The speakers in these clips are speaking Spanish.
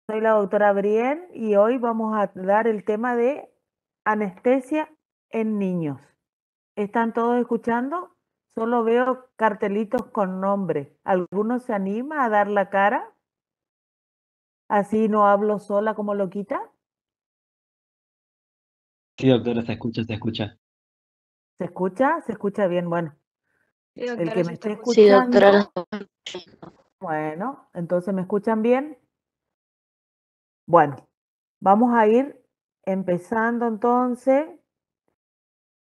Soy la doctora Brien y hoy vamos a dar el tema de anestesia en niños. ¿Están todos escuchando? Solo veo cartelitos con nombre. ¿Alguno se anima a dar la cara? Así no hablo sola como loquita. Sí, doctora, se escucha, se escucha. ¿Se escucha? ¿Se escucha bien? Bueno, Sí, el doctora, que se me está esté escuchando. Sí, doctora, escuchando, bueno, entonces ¿me escuchan bien? Bueno, vamos a ir empezando entonces,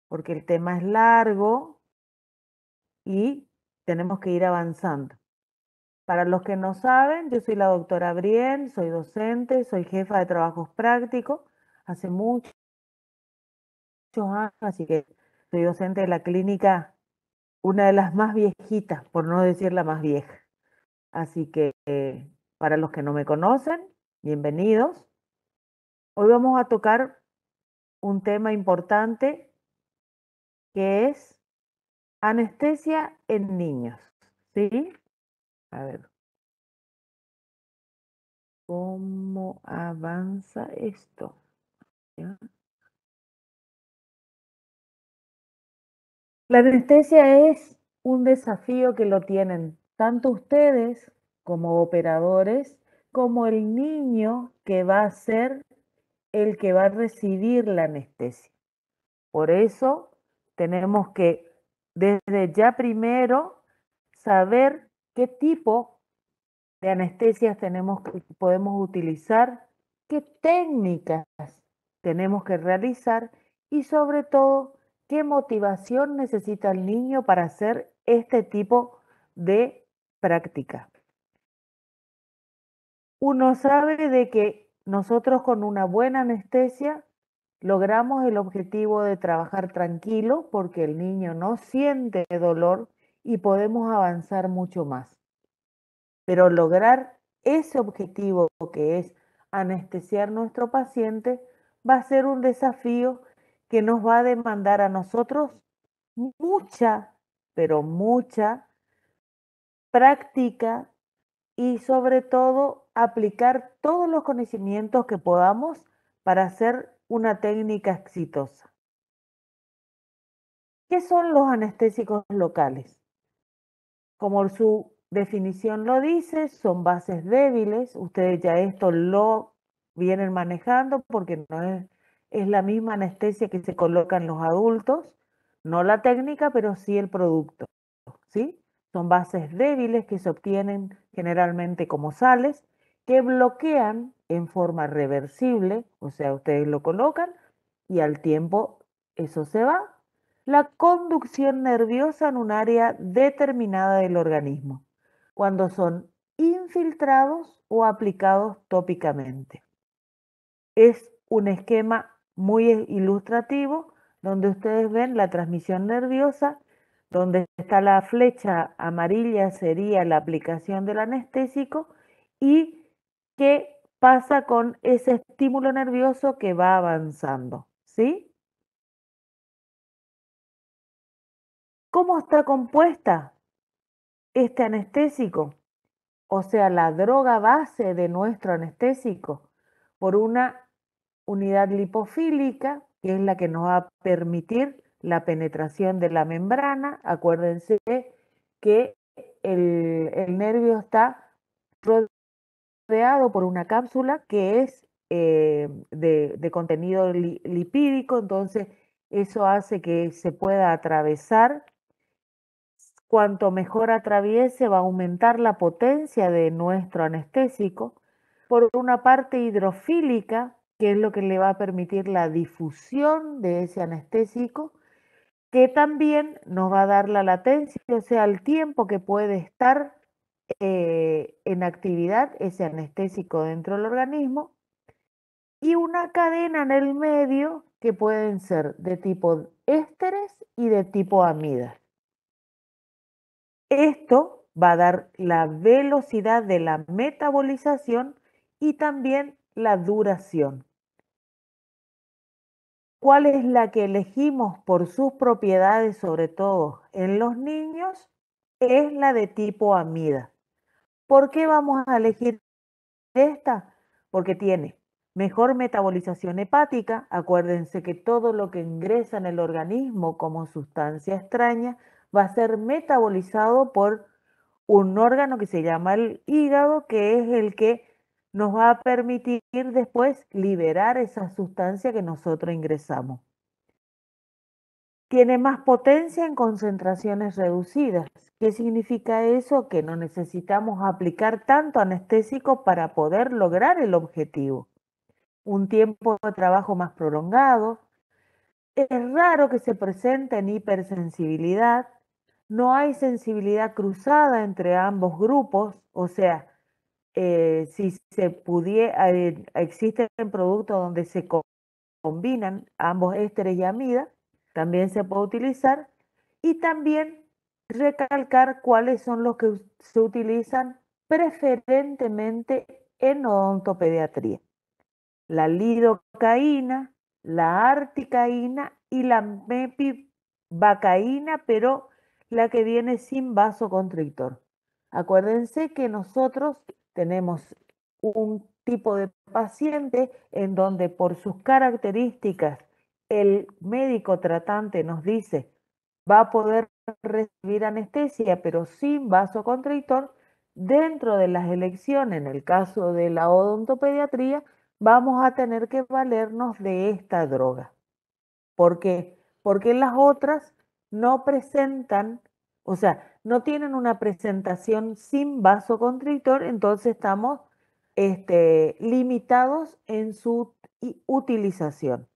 porque el tema es largo y tenemos que ir avanzando. Para los que no saben, yo soy la doctora Brien, soy docente, soy jefa de trabajos prácticos hace muchos años, así que soy docente de la clínica, una de las más viejitas, por no decir la más vieja. Así que para los que no me conocen, bienvenidos. Hoy vamos a tocar un tema importante que es anestesia en niños, ¿sí? A ver, ¿cómo avanza esto? ¿Ya? La anestesia es un desafío que lo tienen tanto ustedes como operadores, como el niño que va a ser el que va a recibir la anestesia. Por eso tenemos que desde ya primero saber qué tipo de anestesias podemos utilizar, qué técnicas tenemos que realizar y sobre todo qué motivación necesita el niño para hacer este tipo de práctica. Uno sabe de que nosotros con una buena anestesia logramos el objetivo de trabajar tranquilo porque el niño no siente dolor y podemos avanzar mucho más. Pero lograr ese objetivo que es anestesiar a nuestro paciente va a ser un desafío que nos va a demandar a nosotros mucha, pero mucha práctica y sobre todo aplicar todos los conocimientos que podamos para hacer una técnica exitosa. ¿Qué son los anestésicos locales? Como su definición lo dice, son bases débiles. Ustedes ya esto lo vienen manejando porque no es la misma anestesia que se coloca en los adultos, no la técnica, pero sí el producto, ¿sí? Son bases débiles que se obtienen generalmente como sales que bloquean en forma reversible, o sea, ustedes lo colocan y al tiempo eso se va, la conducción nerviosa en un área determinada del organismo, cuando son infiltrados o aplicados tópicamente. Es un esquema muy ilustrativo donde ustedes ven la transmisión nerviosa, donde está la flecha amarilla sería la aplicación del anestésico y qué pasa con ese estímulo nervioso que va avanzando, ¿sí? ¿Cómo está compuesta este anestésico? O sea, la droga base de nuestro anestésico, por una unidad lipofílica, que es la que nos va a permitir la penetración de la membrana. Acuérdense que el nervio está rodeado por una cápsula que es de contenido lipídico, entonces eso hace que se pueda atravesar. Cuanto mejor atraviese, va a aumentar la potencia de nuestro anestésico. Por una parte hidrofílica, que es lo que le va a permitir la difusión de ese anestésico, que también nos va a dar la latencia, o sea, el tiempo que puede estar en actividad ese anestésico dentro del organismo, y una cadena en el medio que pueden ser de tipo ésteres y de tipo amidas. Esto va a dar la velocidad de la metabolización y también la duración. ¿Cuál es la que elegimos por sus propiedades, sobre todo en los niños? Es la de tipo amida. ¿Por qué vamos a elegir esta? porque tiene mejor metabolización hepática. Acuérdense que todo lo que ingresa en el organismo como sustancia extraña va a ser metabolizado por un órgano que se llama el hígado, que es el que nos va a permitir después liberar esa sustancia que nosotros ingresamos. Tiene más potencia en concentraciones reducidas. ¿Qué significa eso? Que no necesitamos aplicar tanto anestésico para poder lograr el objetivo. Un tiempo de trabajo más prolongado. Es raro que se presente en hipersensibilidad. No hay sensibilidad cruzada entre ambos grupos, o sea, si se pudiera, existen productos donde se combinan ambos ésteres y amida, también se puede utilizar. Y también recalcar cuáles son los que se utilizan preferentemente en odontopediatría: la lidocaína, la articaína y la mepivacaína, pero la que viene sin vasoconstrictor. Acuérdense que nosotros tenemos un tipo de paciente en donde por sus características el médico tratante nos dice va a poder recibir anestesia pero sin vasoconstrictor. Dentro de las elecciones, en el caso de la odontopediatría, vamos a tener que valernos de esta droga. ¿Por qué? Porque las otras no presentan, o sea, no tienen una presentación sin vasoconstrictor, entonces estamos limitados en su utilización.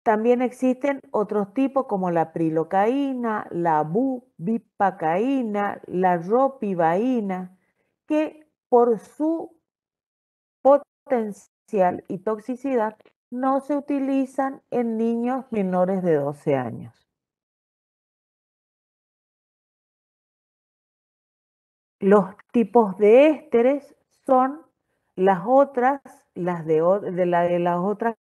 También existen otros tipos como la prilocaína, la bupivacaína, la ropivaína, que por su potencial y toxicidad no se utilizan en niños menores de 12 años. Los tipos de ésteres son las otras, las de las otras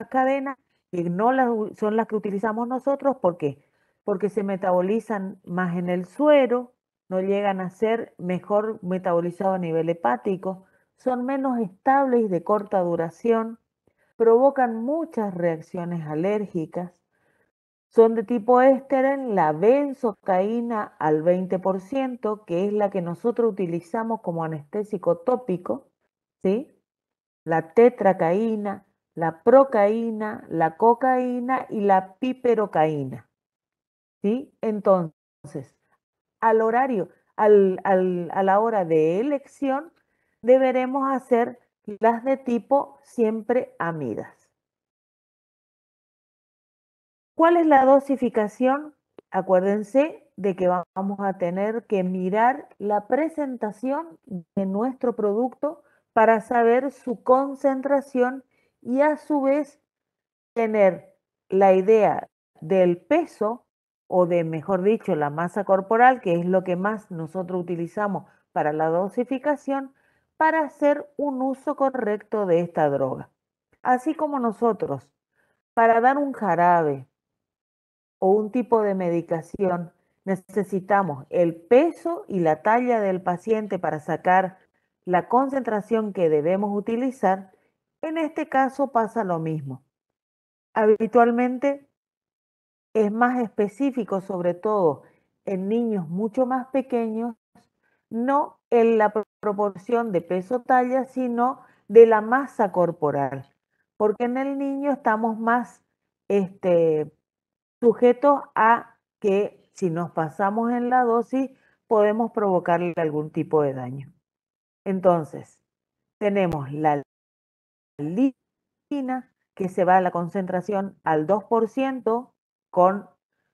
cadenas, que no son las que utilizamos nosotros. ¿Por qué? Porque se metabolizan más en el suero, no llegan a ser mejor metabolizados a nivel hepático, son menos estables y de corta duración, provocan muchas reacciones alérgicas, son de tipo ésteren, la benzocaína al 20%, que es la que nosotros utilizamos como anestésico tópico, ¿sí? La tetracaína, la procaína, la cocaína y la piperocaína, ¿sí? Entonces, al horario, a la hora de elección, deberemos hacer las de tipo siempre amidas. ¿Cuál es la dosificación? Acuérdense de que vamos a tener que mirar la presentación de nuestro producto para saber su concentración y a su vez tener la idea del peso, o de, mejor dicho, la masa corporal, que es lo que más nosotros utilizamos para la dosificación, para hacer un uso correcto de esta droga. Así como nosotros, para dar un jarabe o un tipo de medicación, necesitamos el peso y la talla del paciente para sacar la concentración que debemos utilizar. En este caso pasa lo mismo. Habitualmente es más específico, sobre todo en niños mucho más pequeños, no en la proporción de peso-talla, sino de la masa corporal, porque en el niño estamos más sujetos a que si nos pasamos en la dosis podemos provocarle algún tipo de daño. Entonces, tenemos la lisina, que se va a la concentración al 2% con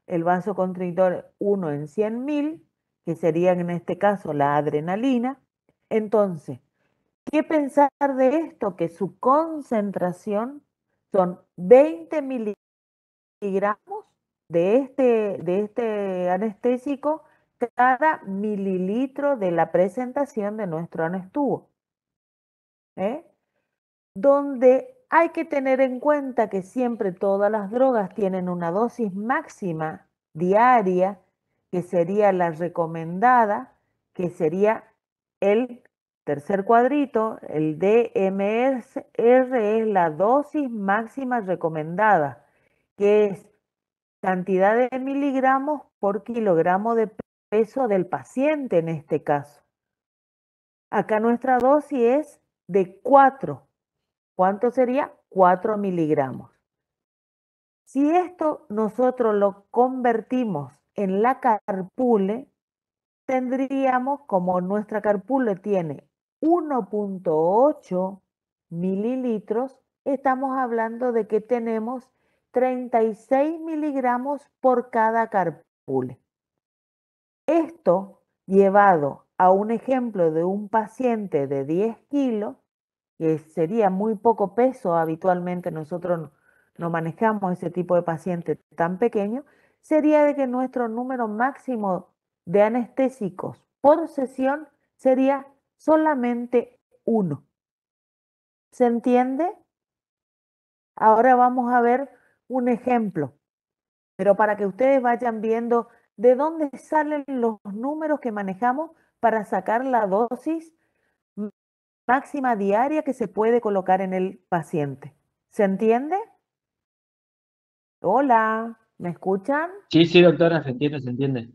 el vasoconstrictor 1 en 100.000, que sería en este caso la adrenalina. Entonces, ¿qué pensar de esto? Que su concentración son 20 miligramos de este anestésico cada mililitro de la presentación de nuestro anestubo. Donde hay que tener en cuenta que siempre todas las drogas tienen una dosis máxima diaria, que sería la recomendada, que sería el tercer cuadrito, el DMR es la dosis máxima recomendada, que es cantidad de miligramos por kilogramo de peso del paciente en este caso. Acá nuestra dosis es de 4. ¿Cuánto sería? 4 miligramos. Si esto nosotros lo convertimos en la carpule, tendríamos, como nuestra carpule tiene 1.8 mililitros, estamos hablando de que tenemos 36 miligramos por cada carpule. Esto llevado a un ejemplo de un paciente de 10 kilos, que sería muy poco peso, habitualmente nosotros no manejamos ese tipo de paciente tan pequeño, sería de que nuestro número máximo de anestésicos por sesión sería solamente 1. ¿Se entiende? Ahora vamos a ver un ejemplo, pero para que ustedes vayan viendo de dónde salen los números que manejamos para sacar la dosis máxima diaria que se puede colocar en el paciente. ¿Se entiende? Hola, ¿me escuchan? Sí, sí, doctora, se entiende, se entiende.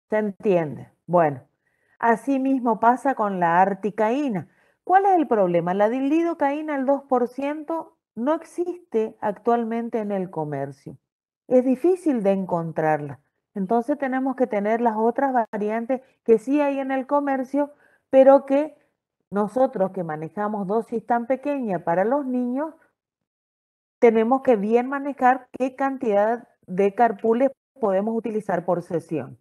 Se entiende. Bueno, así mismo pasa con la articaína. ¿Cuál es el problema? La lidocaína al 2% no existe actualmente en el comercio. Es difícil de encontrarla. Entonces tenemos que tener las otras variantes que sí hay en el comercio, pero que nosotros que manejamos dosis tan pequeñas para los niños, tenemos que bien manejar qué cantidad de carpules podemos utilizar por sesión.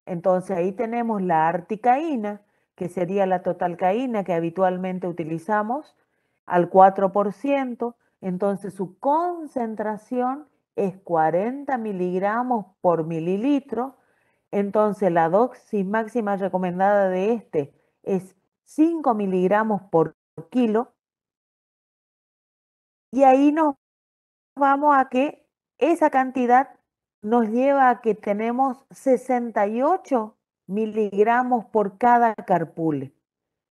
Entonces ahí tenemos la articaína, que sería la totalcaína que habitualmente utilizamos, al 4%. Entonces su concentración es 40 miligramos por mililitro. Entonces la dosis máxima recomendada de este es 5 miligramos por kilo. Y ahí nos vamos a que esa cantidad nos lleva a que tenemos 68 miligramos por cada carpule.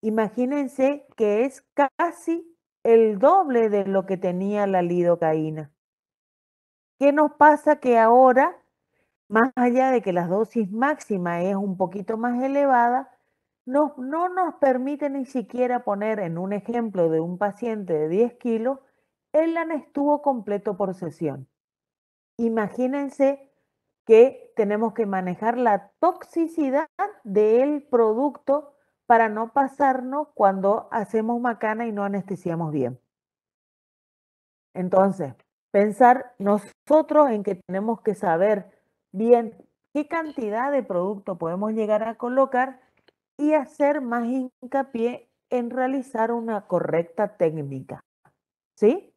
Imagínense que es casi el doble de lo que tenía la lidocaína. ¿Qué nos pasa? Que ahora, más allá de que la dosis máxima es un poquito más elevada, no nos permite ni siquiera poner en un ejemplo de un paciente de 10 kilos el anestuvo completo por sesión. Imagínense que tenemos que manejar la toxicidad del producto para no pasarnos cuando hacemos macana y no anestesiamos bien. Entonces, pensar nosotros en que tenemos que saber bien qué cantidad de producto podemos llegar a colocar y hacer más hincapié en realizar una correcta técnica. ¿Sí?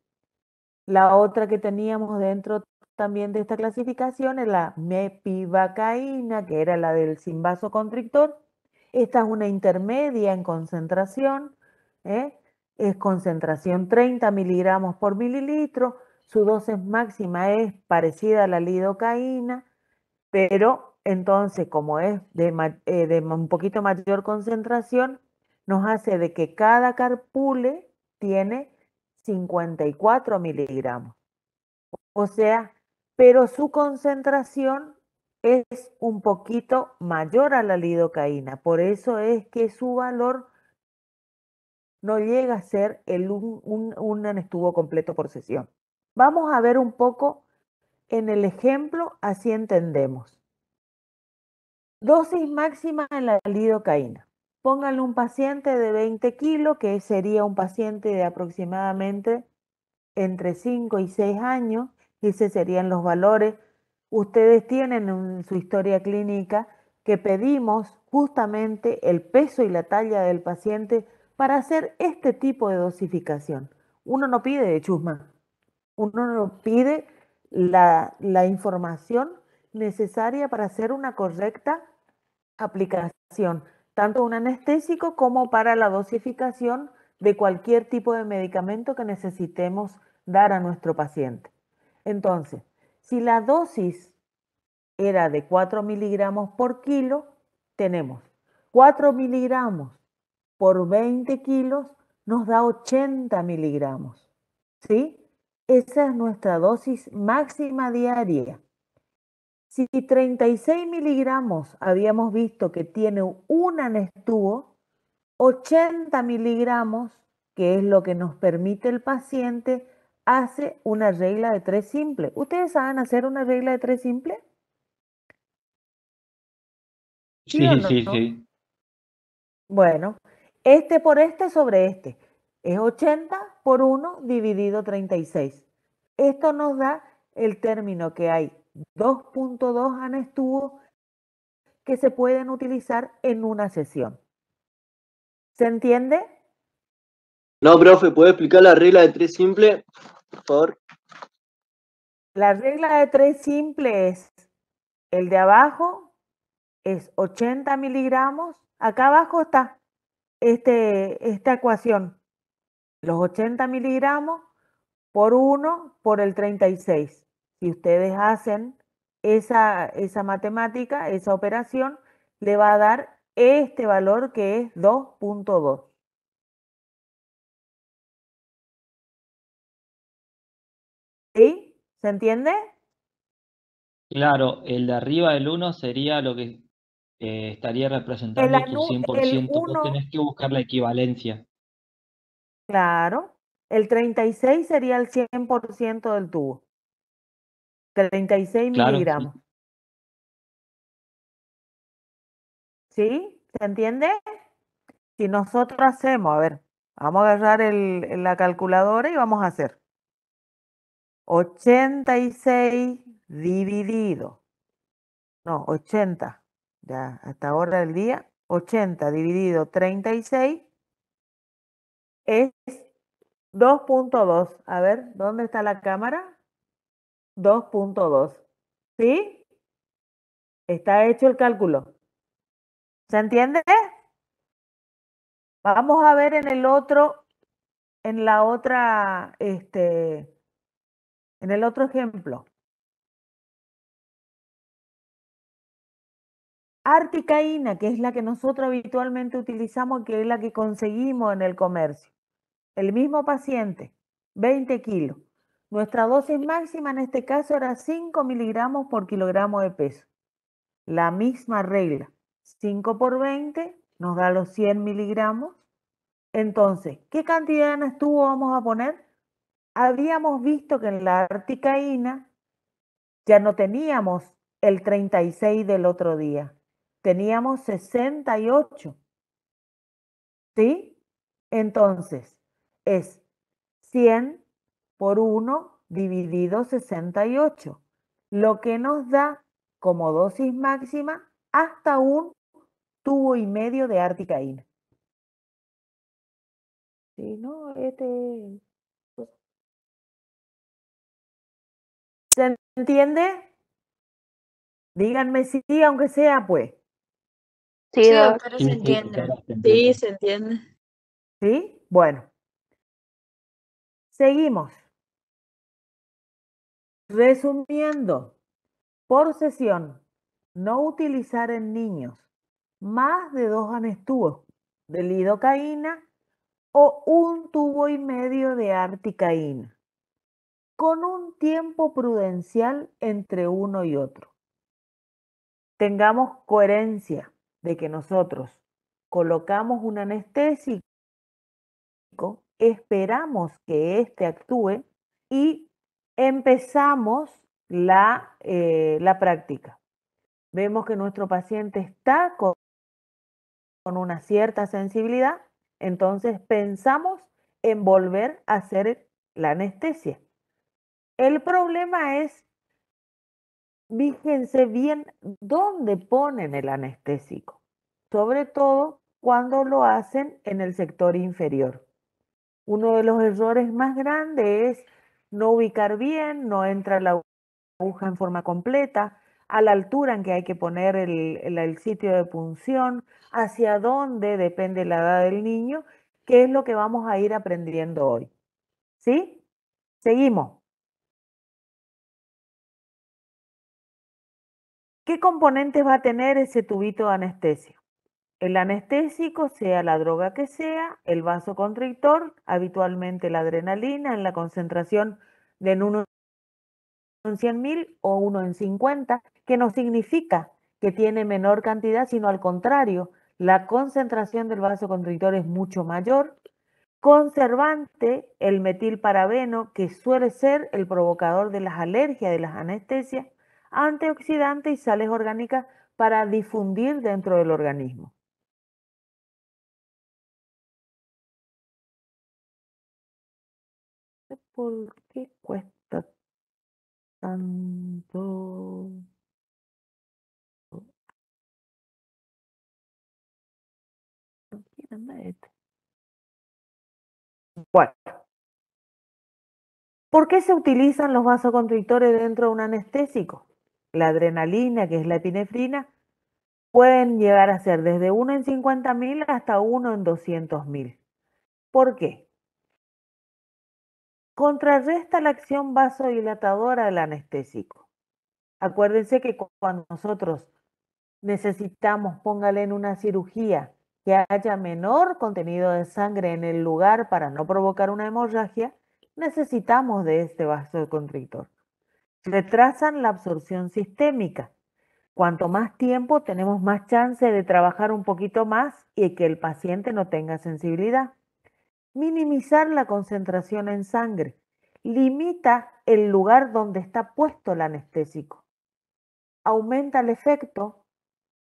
La otra que teníamos dentro también de esta clasificación es la mepivacaína, que era la del sin vasoconstrictor. Esta es una intermedia en concentración, ¿eh? Es concentración 30 miligramos por mililitro. Su dosis máxima es parecida a la lidocaína, pero entonces como es de un poquito mayor concentración, nos hace de que cada carpule tiene 54 miligramos. O sea, pero su concentración es un poquito mayor a la lidocaína. Por eso es que su valor no llega a ser un anestuvo completo por sesión. Vamos a ver un poco en el ejemplo, así entendemos. Dosis máxima en la lidocaína. Pónganle un paciente de 20 kilos, que sería un paciente de aproximadamente entre 5 y 6 años, y esos serían los valores. Ustedes tienen en su historia clínica que pedimos justamente el peso y la talla del paciente para hacer este tipo de dosificación. Uno no pide de chusma, uno no pide la información necesaria para hacer una correcta aplicación, tanto un anestésico como para la dosificación de cualquier tipo de medicamento que necesitemos dar a nuestro paciente. Entonces, si la dosis era de 4 miligramos por kilo, tenemos 4 miligramos por 20 kilos nos da 80 miligramos. ¿Sí? Esa es nuestra dosis máxima diaria. Si 36 miligramos habíamos visto que tiene un anestuo, 80 miligramos, que es lo que nos permite el paciente, hace una regla de 3 simple. ¿Ustedes saben hacer una regla de 3 simple? ¿Sí o Sí, no? sí, sí. Bueno, este por este sobre este. Es 80 por 1 dividido 36. Esto nos da el término que hay 2.2 anestuos que se pueden utilizar en una sesión. ¿Se entiende? No, profe, ¿puede explicar la regla de 3 simple, por favor? La regla de 3 simple es el de abajo es 80 miligramos. Acá abajo está esta ecuación. Los 80 miligramos por 1 por el 36. Si ustedes hacen esa matemática, esa operación, le va a dar este valor que es 2.2. ¿Sí? ¿Se entiende? Claro, el de arriba del 1 sería lo que estaría representando tu El 100%. Vos 1, tenés que buscar la equivalencia. claro. El 36 sería el 100% del tubo. 36 Claro, sí. miligramos. ¿Sí? ¿Se entiende? Si nosotros hacemos, a ver, vamos a agarrar la calculadora y vamos a hacer 86 dividido, no, 80, ya hasta ahora del día, 80 dividido 36 es 2.2. A ver, ¿dónde está la cámara? 2.2. ¿Sí? Está hecho el cálculo. ¿Se entiende? Vamos a ver en el otro, en la otra, en el otro ejemplo. Articaína, que es la que nosotros habitualmente utilizamos, que es la que conseguimos en el comercio. El mismo paciente, 20 kilos. Nuestra dosis máxima en este caso era 5 miligramos por kilogramo de peso. La misma regla, 5 por 20 nos da los 100 miligramos. Entonces, ¿qué cantidad de anestuvo vamos a poner? Habíamos visto que en la articaína ya no teníamos el 36 del otro día, teníamos 68. ¿Sí? Entonces, es 100 por 1 dividido 68, lo que nos da como dosis máxima hasta un tubo y medio de articaína. ¿Sí, no? ¿Se entiende? Díganme si sí, aunque sea, pues. Sí, Sí, doc. doctora, Sí, se sí, entiende. doctora, te Sí, entiendo. se entiende. ¿Sí? Bueno, seguimos. Resumiendo, por sesión, no utilizar en niños más de 2 anestuos de lidocaína o un tubo y medio de articaína, con un tiempo prudencial entre uno y otro. Tengamos coherencia de que nosotros colocamos un anestésico, esperamos que éste actúe y empezamos la práctica. Vemos que nuestro paciente está con una cierta sensibilidad, entonces pensamos en volver a hacer la anestesia. El problema es, fíjense bien dónde ponen el anestésico, sobre todo cuando lo hacen en el sector inferior. Uno de los errores más grandes es no ubicar bien, no entra la aguja en forma completa, a la altura en que hay que poner el sitio de punción, hacia dónde depende la edad del niño, que es lo que vamos a ir aprendiendo hoy. ¿Sí? Seguimos. ¿Qué componentes va a tener ese tubito de anestesia? el anestésico, sea la droga que sea, el vasoconstrictor, habitualmente la adrenalina, en la concentración de en 1 en 100.000 o 1 en 50, que no significa que tiene menor cantidad, sino al contrario, la concentración del vasoconstrictor es mucho mayor. Conservante, el metilparabeno, que suele ser el provocador de las alergias, de las anestesias. Antioxidante y sales orgánicas para difundir dentro del organismo. ¿Por qué cuesta tanto? ¿Quién anda este? Bueno, ¿por qué se utilizan los vasoconstrictores dentro de un anestésico? La adrenalina, que es la epinefrina, pueden llegar a ser desde 1 en 50.000 hasta 1 en 200.000. ¿Por qué? Contrarresta la acción vasodilatadora del anestésico. Acuérdense que cuando nosotros necesitamos, póngale en una cirugía, que haya menor contenido de sangre en el lugar para no provocar una hemorragia, necesitamos de este vasoconstrictor. Retrasan la absorción sistémica. Cuanto más tiempo, tenemos más chance de trabajar un poquito más y que el paciente no tenga sensibilidad. Minimizar la concentración en sangre. Limita el lugar donde está puesto el anestésico. Aumenta el efecto,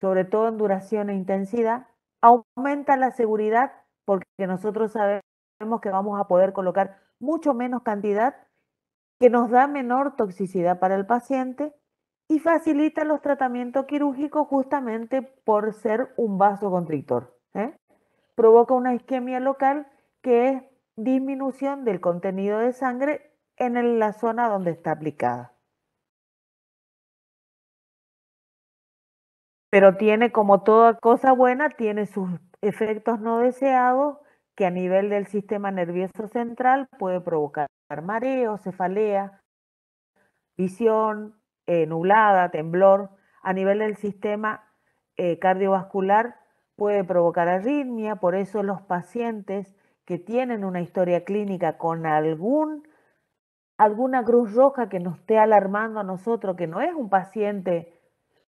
sobre todo en duración e intensidad. Aumenta la seguridad porque nosotros sabemos que vamos a poder colocar mucho menos cantidad, que nos da menor toxicidad para el paciente y facilita los tratamientos quirúrgicos justamente por ser un vasoconstrictor. Provoca una isquemia local, que es disminución del contenido de sangre en la zona donde está aplicada. Pero tiene, como toda cosa buena, tiene sus efectos no deseados, que a nivel del sistema nervioso central puede provocar mareo, cefalea, visión nublada, temblor. A nivel del sistema cardiovascular puede provocar arritmia. Por eso los pacientes que tienen una historia clínica con alguna cruz roja que nos esté alarmando a nosotros, que no es un paciente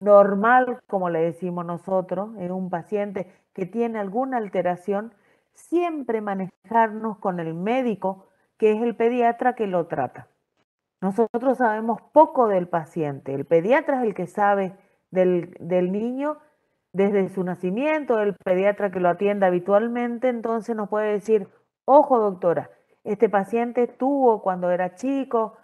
normal, como le decimos nosotros, es un paciente que tiene alguna alteración, siempre manejarnos con el médico, que es el pediatra que lo trata. Nosotros sabemos poco del paciente. El pediatra es el que sabe del niño desde su nacimiento, el pediatra que lo atiende habitualmente, entonces nos puede decir, ojo doctora, este paciente tuvo cuando era chico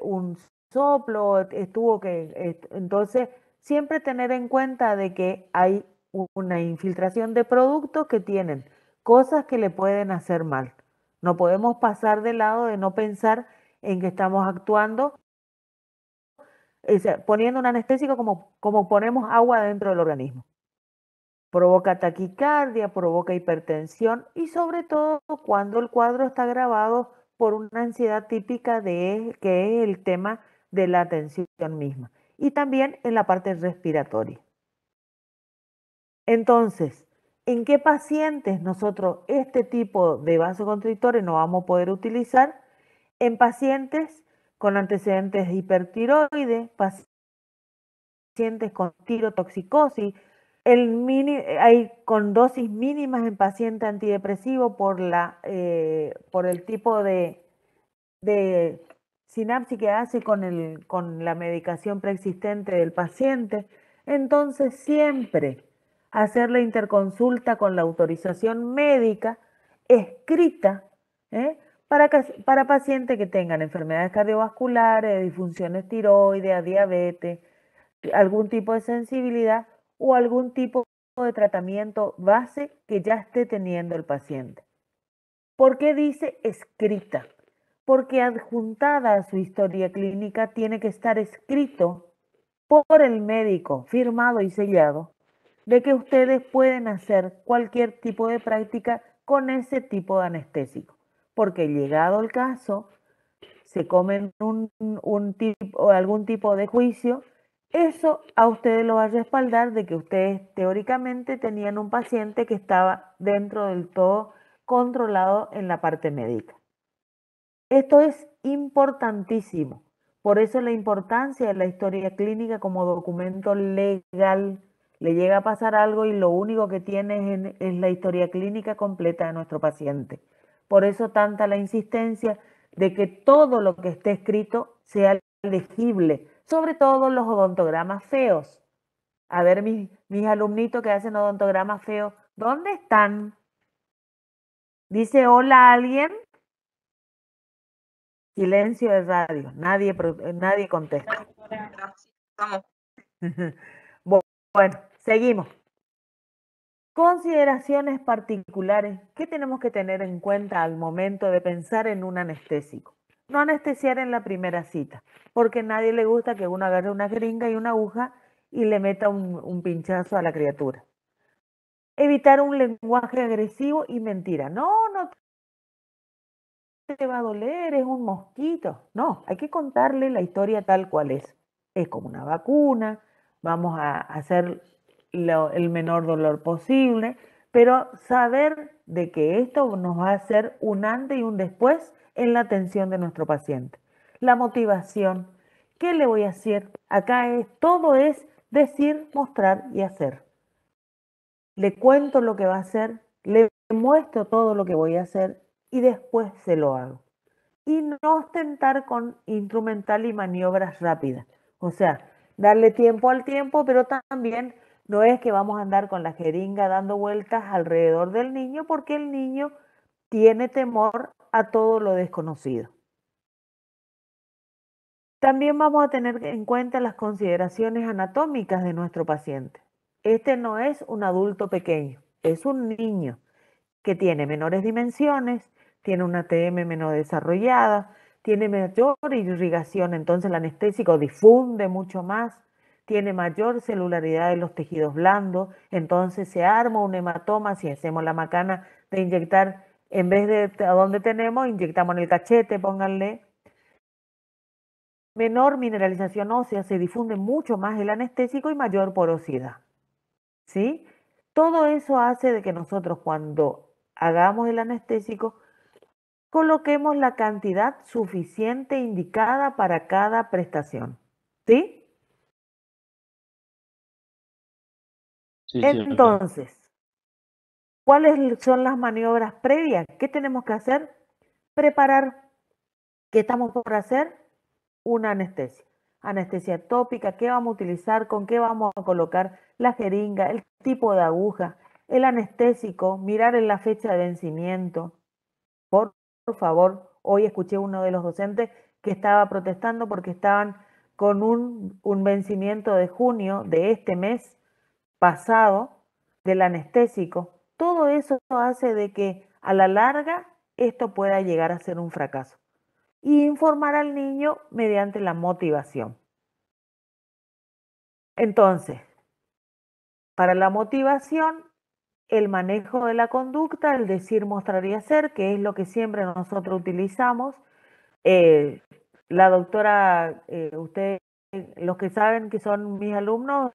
un soplo, entonces siempre tener en cuenta de que hay una infiltración de productos que tienen cosas que le pueden hacer mal. No podemos pasar de lado de no pensar en que estamos actuando, poniendo un anestésico como ponemos agua dentro del organismo. Provoca taquicardia, provoca hipertensión y sobre todo cuando el cuadro está agravado por una ansiedad típica que es el tema de la atención misma. Y también en la parte respiratoria. Entonces, ¿en qué pacientes nosotros este tipo de vasoconstrictores no vamos a poder utilizar? En pacientes con antecedentes de hipertiroides, pacientes con tirotoxicosis, hay con dosis mínimas en paciente antidepresivo por el tipo de sinapsis que hace con la medicación preexistente del paciente. Entonces, siempre hacer la interconsulta con la autorización médica escrita, para pacientes que tengan enfermedades cardiovasculares, disfunciones tiroideas, diabetes, algún tipo de sensibilidad o algún tipo de tratamiento base que ya esté teniendo el paciente. ¿Por qué dice escrita? Porque adjuntada a su historia clínica tiene que estar escrito por el médico, firmado y sellado, de que ustedes pueden hacer cualquier tipo de práctica con ese tipo de anestésico. Porque llegado el caso, se comen algún tipo de juicio, Eso a ustedes lo va a respaldar de que ustedes teóricamente tenían un paciente que estaba dentro del todo controlado en la parte médica. Esto es importantísimo. Por eso la importancia de la historia clínica como documento legal. Le llega a pasar algo y lo único que tiene es la historia clínica completa de nuestro paciente. Por eso tanta la insistencia de que todo lo que esté escrito sea legible, sobre todo los odontogramas feos. A ver, mis alumnitos que hacen odontogramas feos, ¿dónde están? Dice hola alguien. Silencio de radio, nadie contesta. Bueno, seguimos. Consideraciones particulares. ¿Qué tenemos que tener en cuenta al momento de pensar en un anestésico? No anestesiar en la primera cita, porque a nadie le gusta que uno agarre una jeringa y una aguja y le meta un pinchazo a la criatura. Evitar un lenguaje agresivo y mentira. No te va a doler, es un mosquito. No, hay que contarle la historia tal cual es. Es como una vacuna, vamos a hacer el menor dolor posible, pero saber de que esto nos va a hacer un antes y un después en la atención de nuestro paciente. La motivación, ¿qué le voy a hacer? Acá todo es decir, mostrar y hacer. Le cuento lo que va a hacer, le muestro todo lo que voy a hacer y después se lo hago. Y no ostentar con instrumental y maniobras rápidas. O sea, darle tiempo al tiempo, pero también no es que vamos a andar con la jeringa dando vueltas alrededor del niño porque el niño tiene temor a todo lo desconocido. También vamos a tener en cuenta las consideraciones anatómicas de nuestro paciente. Este no es un adulto pequeño, es un niño que tiene menores dimensiones, tiene una TM menos desarrollada, tiene mayor irrigación, entonces el anestésico difunde mucho más, tiene mayor celularidad de los tejidos blandos, entonces se arma un hematoma si hacemos la macana de inyectar, en vez de a donde tenemos, inyectamos en el cachete, pónganle. Menor mineralización ósea, se difunde mucho más el anestésico y mayor porosidad. ¿Sí? Todo eso hace de que nosotros cuando hagamos el anestésico coloquemos la cantidad suficiente indicada para cada prestación. ¿Sí? Sí, Entonces, ¿cuáles son las maniobras previas? ¿Qué tenemos que hacer? Preparar. ¿Qué estamos por hacer? Una anestesia. Anestesia tópica, ¿qué vamos a utilizar? ¿Con qué vamos a colocar la jeringa? El tipo de aguja, el anestésico, mirar en la fecha de vencimiento. Por favor, hoy escuché uno de los docentes que estaba protestando porque estaban con un vencimiento de junio de este mes pasado del anestésico. Todo eso hace de que a la larga esto pueda llegar a ser un fracaso. Y informar al niño mediante la motivación. Entonces, para la motivación, el manejo de la conducta, el decir, mostrar y hacer, que es lo que siempre nosotros utilizamos. La doctora, ustedes, los que saben que son mis alumnos,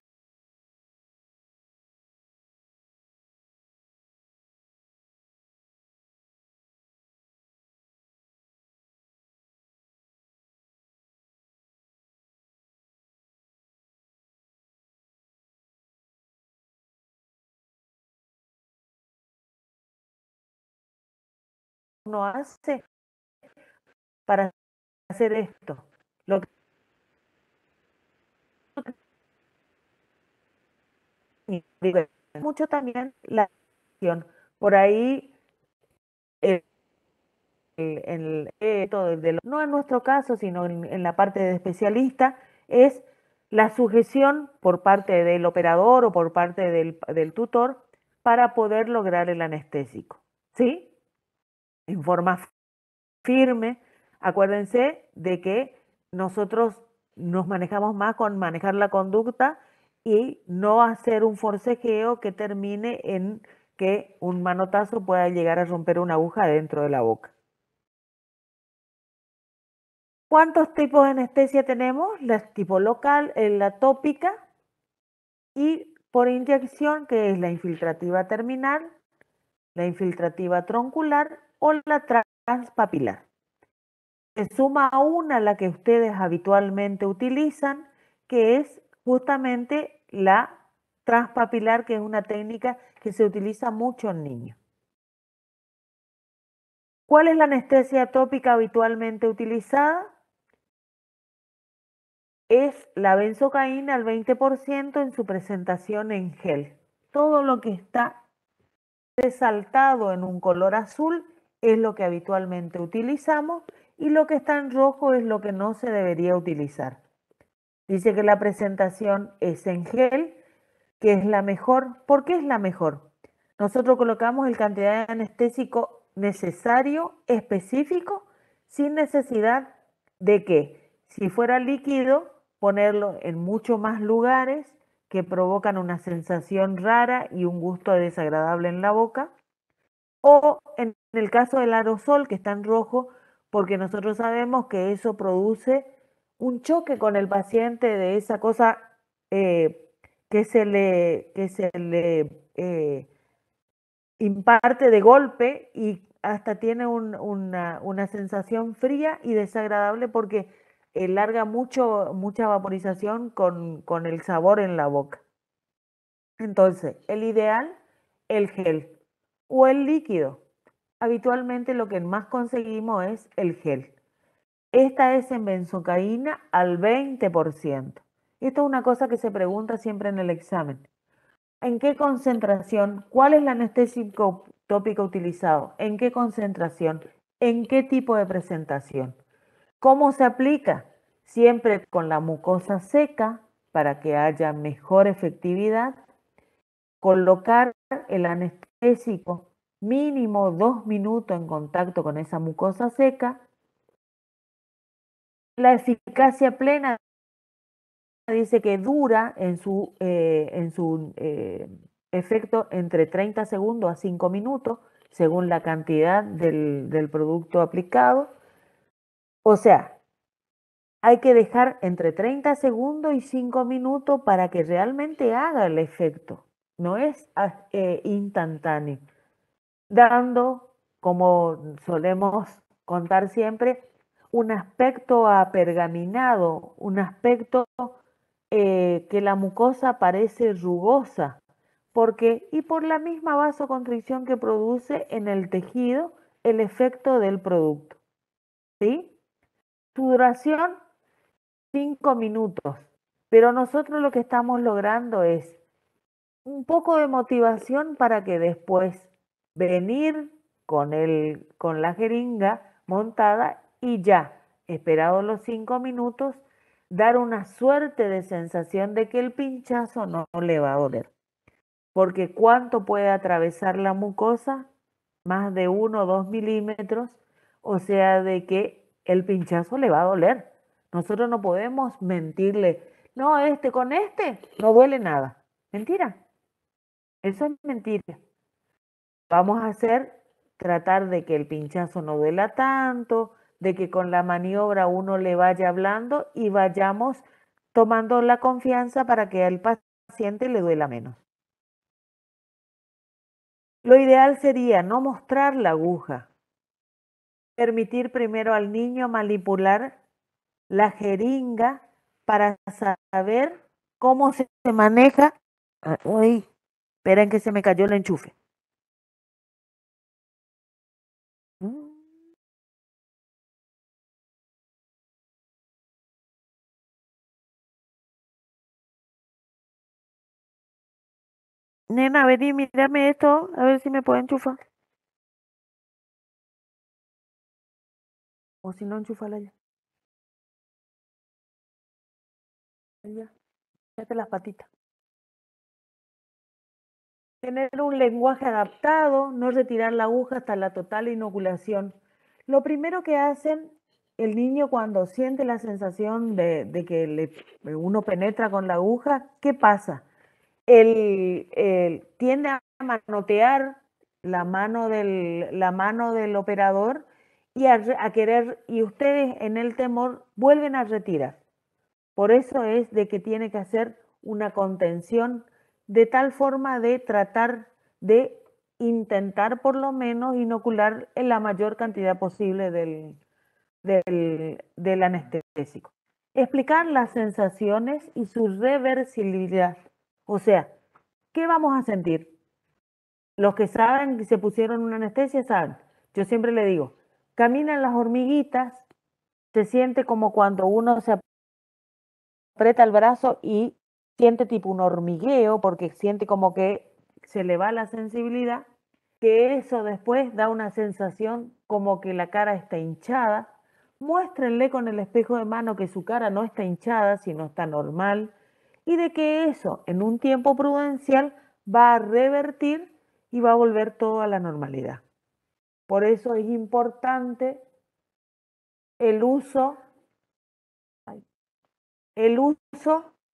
uno hace para hacer esto. Lo que digo, mucho también la acción. Por ahí, no en nuestro caso, sino en la parte de especialista, es la sujeción por parte del operador o por parte del tutor para poder lograr el anestésico. ¿Sí? En forma firme. Acuérdense de que nosotros nos manejamos más con manejar la conducta y no hacer un forcejeo que termine en que un manotazo pueda llegar a romper una aguja dentro de la boca. ¿Cuántos tipos de anestesia tenemos? La tipo local, la tópica y por inyección, que es la infiltrativa terminal, la infiltrativa troncular o la transpapilar. Se suma a una la que ustedes habitualmente utilizan, que es justamente la transpapilar, que es una técnica que se utiliza mucho en niños. ¿Cuál es la anestesia tópica habitualmente utilizada? Es la benzocaína al 20% en su presentación en gel. Todo lo que está resaltado en un color azul es lo que habitualmente utilizamos y lo que está en rojo es lo que no se debería utilizar. Dice que la presentación es en gel, que es la mejor. ¿Por qué es la mejor? Nosotros colocamos el cantidad de anestésico necesario, específico, sin necesidad de que, si fuera líquido, ponerlo en muchos más lugares que provocan una sensación rara y un gusto desagradable en la boca. O en el caso del aerosol, que está en rojo, porque nosotros sabemos que eso produce un choque con el paciente de esa cosa que se le imparte de golpe y hasta tiene una sensación fría y desagradable porque larga mucha vaporización con el sabor en la boca. Entonces, el ideal, el gel o el líquido. Habitualmente lo que más conseguimos es el gel. Esta es en benzocaína al 20%. Esto es una cosa que se pregunta siempre en el examen. ¿En qué concentración? ¿Cuál es el anestésico tópico utilizado? ¿En qué concentración? ¿En qué tipo de presentación? ¿Cómo se aplica? Siempre con la mucosa seca para que haya mejor efectividad. Colocar el anestésico mínimo 2 minutos en contacto con esa mucosa seca. La eficacia plena dice que dura en su efecto entre 30 segundos a 5 minutos, según la cantidad del producto aplicado. O sea, hay que dejar entre 30 segundos y 5 minutos para que realmente haga el efecto. No es instantáneo. Dando, como solemos contar siempre, un aspecto apergaminado, un aspecto que la mucosa parece rugosa, porque y por la misma vasoconstricción que produce en el tejido el efecto del producto. ¿Sí? Su duración, 5 minutos, pero nosotros lo que estamos logrando es un poco de motivación para que después venir con la jeringa montada y ya, esperados los 5 minutos, dar una suerte de sensación de que el pinchazo no le va a doler. Porque ¿cuánto puede atravesar la mucosa? Más de 1 o 2 milímetros, o sea, de que el pinchazo le va a doler. Nosotros no podemos mentirle, no, con este no duele nada. Mentira. Eso es mentira. Vamos a tratar de que el pinchazo no duela tanto, de que con la maniobra uno le vaya hablando y vayamos tomando la confianza para que al paciente le duela menos. Lo ideal sería no mostrar la aguja, permitir primero al niño manipular la jeringa para saber cómo se maneja. Uy, esperen que se me cayó el enchufe. Nena, vení, mírame esto, a ver si me puedo enchufar. O si no, enchúfala ya. Ya, mete las patitas. Tener un lenguaje adaptado, no retirar la aguja hasta la total inoculación. Lo primero que hacen el niño cuando siente la sensación de que uno penetra con la aguja, ¿qué pasa? Tiende a manotear la mano del operador y ustedes en el temor vuelven a retirar. Por eso es de que tiene que hacer una contención de tal forma de tratar de intentar por lo menos inocular en la mayor cantidad posible del anestésico. Explicar las sensaciones y su reversibilidad. O sea, ¿qué vamos a sentir? Los que saben que se pusieron una anestesia saben. Yo siempre le digo, caminan las hormiguitas, se siente como cuando uno se aprieta el brazo y siente tipo un hormigueo porque siente como que se le va la sensibilidad, que eso después da una sensación como que la cara está hinchada. Muéstrenle con el espejo de mano que su cara no está hinchada, sino está normal, y de que eso en un tiempo prudencial va a revertir y va a volver todo a la normalidad. Por eso es importante el uso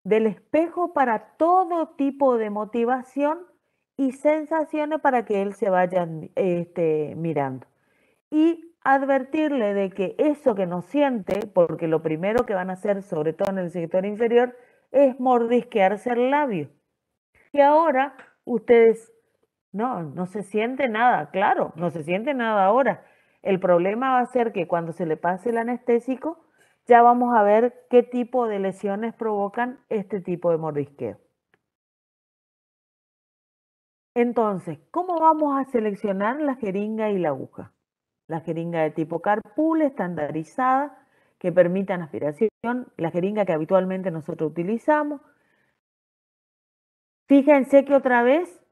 del espejo para todo tipo de motivación y sensaciones para que él se vaya mirando. Y advertirle de que eso que no siente, porque lo primero que van a hacer, sobre todo en el sector inferior, es mordisquearse el labio. Y ahora ustedes, no se siente nada, claro, no se siente nada ahora. El problema va a ser que cuando se le pase el anestésico, ya vamos a ver qué tipo de lesiones provocan este tipo de mordisqueo. Entonces, ¿cómo vamos a seleccionar la jeringa y la aguja? La jeringa de tipo carpool estandarizada que permitan aspiración, la jeringa que habitualmente nosotros utilizamos. Fíjense que otra vez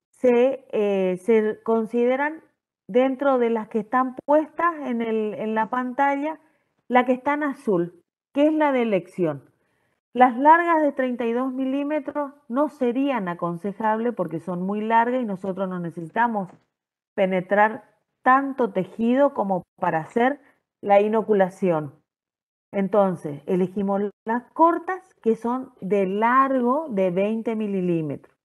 se consideran dentro de las que están puestas en la pantalla, la que está en azul, que es la de elección. Las largas de 32 milímetros no serían aconsejables porque son muy largas y nosotros no necesitamos penetrar tanto tejido como para hacer la inoculación. Entonces, elegimos las cortas que son de largo de 20 milímetros.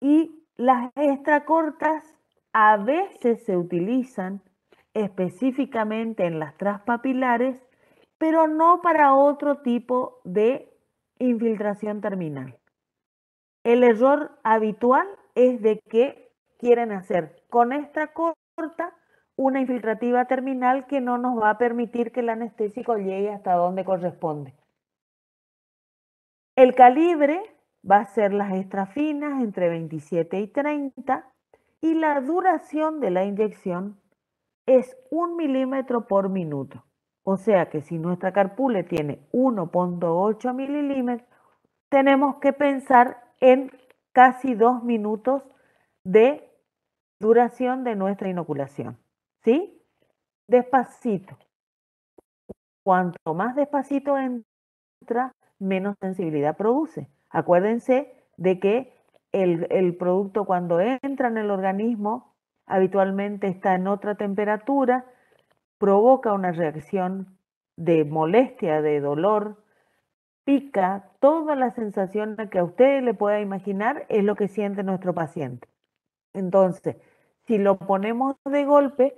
Y las extra cortas a veces se utilizan específicamente en las transpapilares, pero no para otro tipo de infiltración terminal. El error habitual es de que quieren hacer con extra corta una infiltrativa terminal que no nos va a permitir que el anestésico llegue hasta donde corresponde. El calibre va a ser las extra finas entre 27 y 30 y la duración de la inyección es 1 milímetro por minuto. O sea que si nuestra carpule tiene 1.8 milímetros, tenemos que pensar en casi 2 minutos de duración de nuestra inoculación. ¿Sí? Despacito. Cuanto más despacito entra, menos sensibilidad produce. Acuérdense de que el producto cuando entra en el organismo habitualmente está en otra temperatura, provoca una reacción de molestia, de dolor, pica, toda la sensación que a usted le pueda imaginar es lo que siente nuestro paciente. Entonces, si lo ponemos de golpe,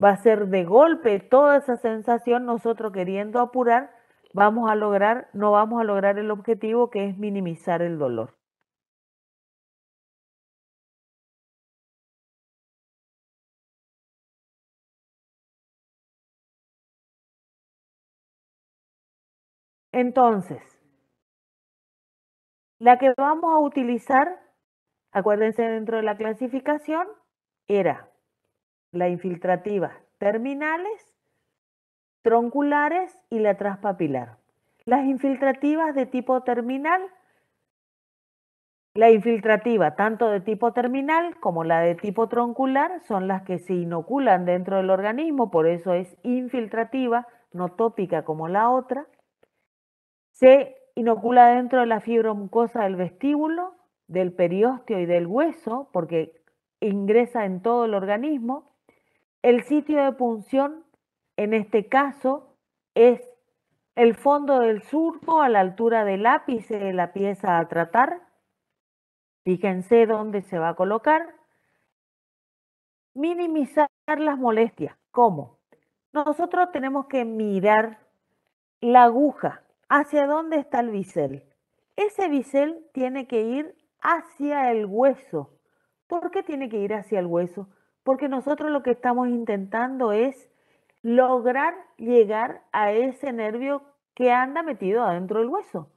va a ser de golpe toda esa sensación, nosotros queriendo apurar, no vamos a lograr el objetivo que es minimizar el dolor. Entonces, la que vamos a utilizar, acuérdense dentro de la clasificación, era la infiltrativa terminales, tronculares y la transpapilar. Las infiltrativas de tipo terminal, la infiltrativa tanto de tipo terminal como la de tipo troncular son las que se inoculan dentro del organismo, por eso es infiltrativa, no tópica como la otra. Se inocula dentro de la fibromucosa del vestíbulo, del periósteo y del hueso, porque ingresa en todo el organismo. El sitio de punción, en este caso, es el fondo del surco a la altura del ápice de la pieza a tratar. Fíjense dónde se va a colocar. Minimizar las molestias. ¿Cómo? nosotros tenemos que mirar la aguja. ¿Hacia dónde está el bisel? Ese bisel tiene que ir hacia el hueso. ¿Por qué tiene que ir hacia el hueso? Porque nosotros lo que estamos intentando es lograr llegar a ese nervio que anda metido adentro del hueso.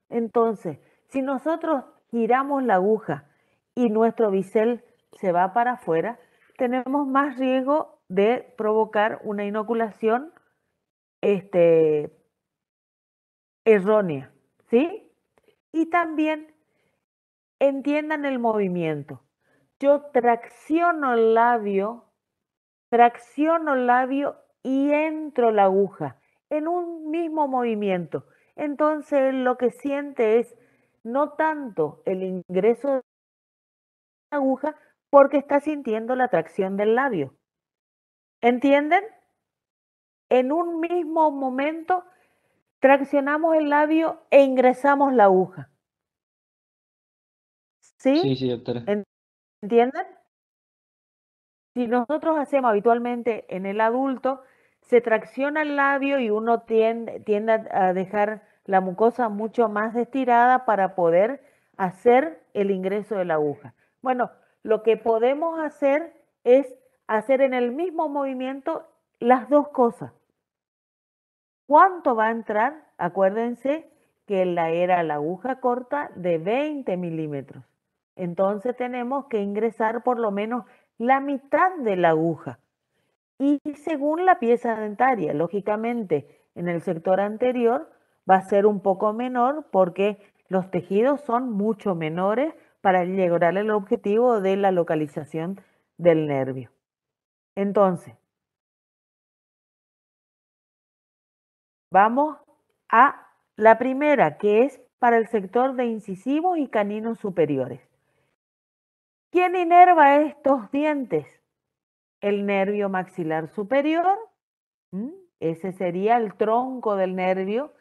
Entonces, si nosotros giramos la aguja y nuestro bisel se va para afuera, tenemos más riesgo de provocar una inoculación errónea, ¿sí? Y también entiendan el movimiento. Yo tracciono el labio y entro la aguja en un mismo movimiento. Entonces lo que siente es no tanto el ingreso de la aguja porque está sintiendo la tracción del labio. ¿Entienden? En un mismo momento traccionamos el labio e ingresamos la aguja. ¿Sí? Sí, doctora. ¿Entienden? Si nosotros hacemos habitualmente en el adulto, se tracciona el labio y uno tiende a dejar la mucosa mucho más estirada para poder hacer el ingreso de la aguja. Bueno, lo que podemos hacer es hacer en el mismo movimiento las dos cosas. ¿Cuánto va a entrar? Acuérdense que era la aguja corta de 20 milímetros. Entonces tenemos que ingresar por lo menos la mitad de la aguja. Y según la pieza dentaria, lógicamente en el sector anterior va a ser un poco menor porque los tejidos son mucho menores para lograr el objetivo de la localización del nervio. Entonces, vamos a la primera, que es para el sector de incisivos y caninos superiores. ¿Quién inerva estos dientes? El nervio maxilar superior. Ese sería el tronco del nervio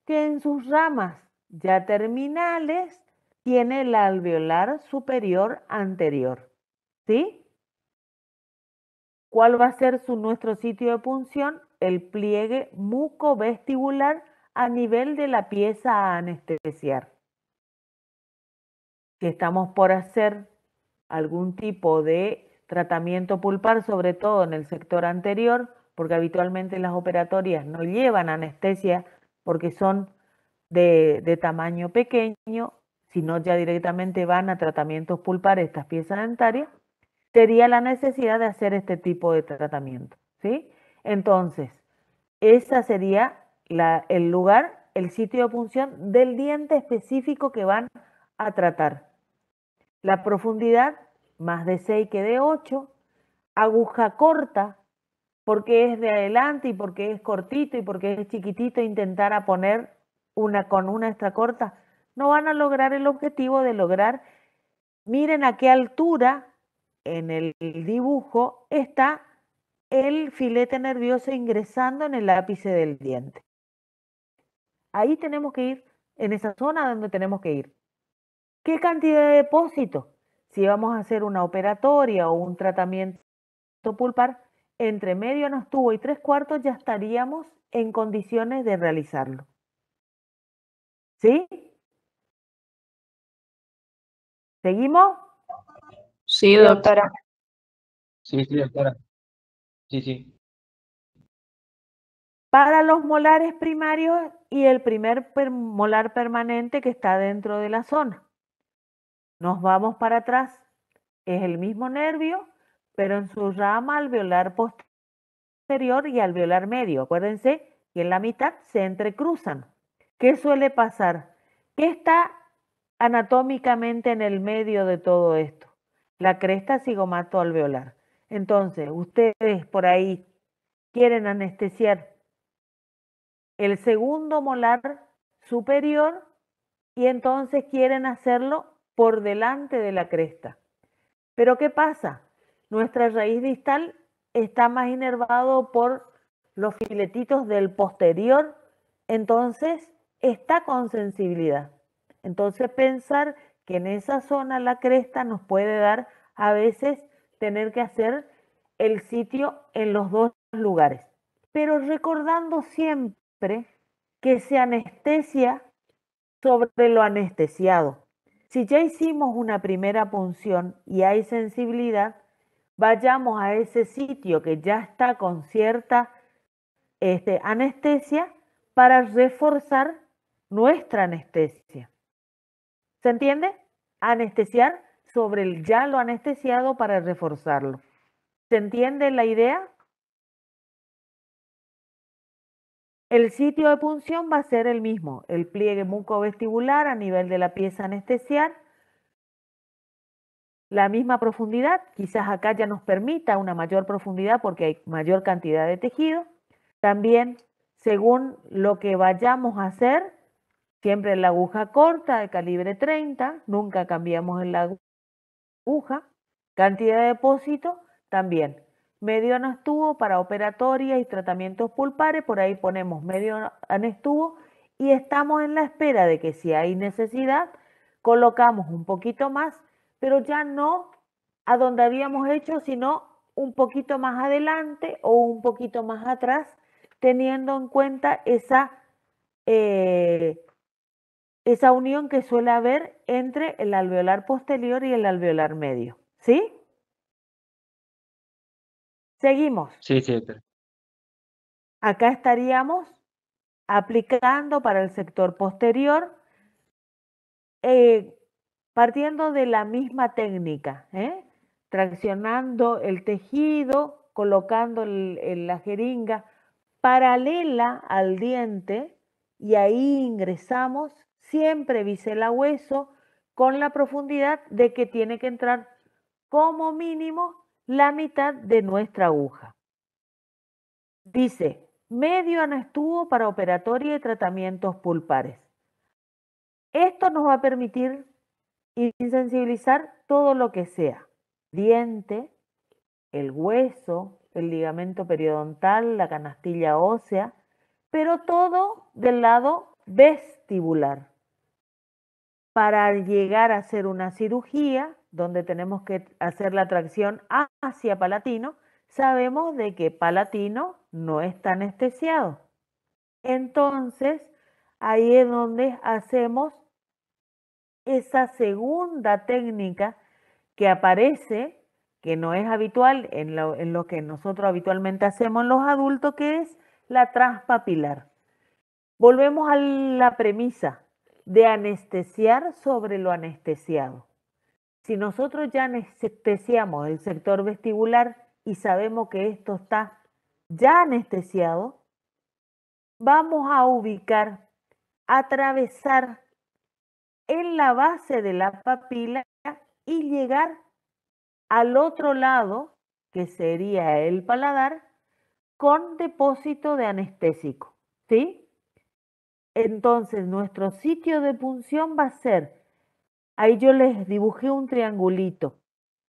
que en sus ramas ya terminales tiene el alveolar superior anterior. ¿Sí? ¿Cuál va a ser nuestro sitio de punción? El pliegue mucovestibular a nivel de la pieza a anestesiar. Si estamos por hacer algún tipo de tratamiento pulpar, sobre todo en el sector anterior, porque habitualmente las operatorias no llevan anestesia porque son de tamaño pequeño, sino ya directamente van a tratamientos pulpares estas piezas dentarias, sería la necesidad de hacer este tipo de tratamiento, ¿sí? Entonces, ese sería el lugar, el sitio de punción del diente específico que van a tratar. La profundidad, más de 6 que de 8, aguja corta, porque es de adelante y porque es cortito y porque es chiquitito, intentar a poner con una extra corta, no van a lograr el objetivo de lograr, miren a qué altura en el dibujo está el filete nervioso ingresando en el ápice del diente. Ahí tenemos que ir, en esa zona donde tenemos que ir. ¿Qué cantidad de depósito? Si vamos a hacer una operatoria o un tratamiento pulpar, entre medio nos tubo y 3/4 ya estaríamos en condiciones de realizarlo. ¿Sí? ¿Seguimos? Sí, doctora. Sí, doctora. Sí. Para los molares primarios y el primer molar permanente que está dentro de la zona. Nos vamos para atrás. Es el mismo nervio, pero en su rama alveolar posterior y alveolar medio. Acuérdense que en la mitad se entrecruzan. ¿Qué suele pasar? ¿Qué está anatómicamente en el medio de todo esto? La cresta cigomato-alveolar. Entonces, ustedes por ahí quieren anestesiar el segundo molar superior y entonces quieren hacerlo por delante de la cresta. Pero ¿qué pasa? Nuestra raíz distal está más inervado por los filetitos del posterior, entonces está con sensibilidad. Entonces pensar que en esa zona la cresta nos puede dar a veces tener que hacer el sitio en los dos lugares. pero recordando siempre que se anestesia sobre lo anestesiado. Si ya hicimos una primera punción y hay sensibilidad, vayamos a ese sitio que ya está con cierta anestesia para reforzar nuestra anestesia. ¿Se entiende? Anestesiar sobre el ya lo anestesiado para reforzarlo. ¿Se entiende la idea? El sitio de punción va a ser el mismo, el pliegue mucovestibular a nivel de la pieza anestesiar, la misma profundidad, quizás acá ya nos permita una mayor profundidad porque hay mayor cantidad de tejido. También, según lo que vayamos a hacer, siempre la aguja corta de calibre 30, nunca cambiamos en la aguja. Cantidad de depósito, también. Medio anestubo para operatoria y tratamientos pulpares, por ahí ponemos medio anestubo y estamos en la espera de que si hay necesidad, colocamos un poquito más, pero ya no a donde habíamos hecho, sino un poquito más adelante o un poquito más atrás, teniendo en cuenta esa unión que suele haber entre el alveolar posterior y el alveolar medio. ¿Sí? Seguimos. Sí, sí, doctora. Acá estaríamos aplicando para el sector posterior, partiendo de la misma técnica, traccionando el tejido, colocando la jeringa paralela al diente y ahí ingresamos siempre bisel a hueso con la profundidad de que tiene que entrar como mínimo la mitad de nuestra aguja. Dice, medio anestubo para operatoria y tratamientos pulpares. Esto nos va a permitir insensibilizar todo lo que sea, diente, el hueso, el ligamento periodontal, la canastilla ósea, pero todo del lado vestibular. Para llegar a hacer una cirugía, donde tenemos que hacer la tracción hacia palatino, sabemos de que palatino no está anestesiado. Entonces, ahí es donde hacemos esa segunda técnica que aparece, que no es habitual en lo que nosotros habitualmente hacemos en los adultos, que es la transpapilar. Volvemos a la premisa de anestesiar sobre lo anestesiado. Si nosotros ya anestesiamos el sector vestibular y sabemos que esto está ya anestesiado, vamos a ubicar, atravesar en la base de la papila y llegar al otro lado, que sería el paladar, con depósito de anestésico, ¿sí? Entonces, nuestro sitio de punción va a ser, ahí yo les dibujé un triangulito,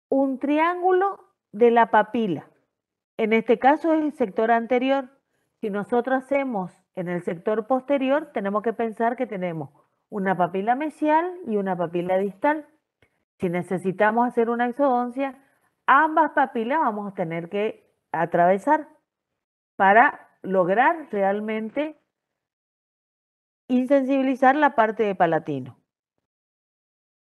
un triángulo de la papila. En este caso es el sector anterior. Si nosotros hacemos en el sector posterior, tenemos que pensar que tenemos una papila mesial y una papila distal. Si necesitamos hacer una exodoncia, ambas papilas vamos a tener que atravesar para lograr realmente insensibilizar la parte de palatino.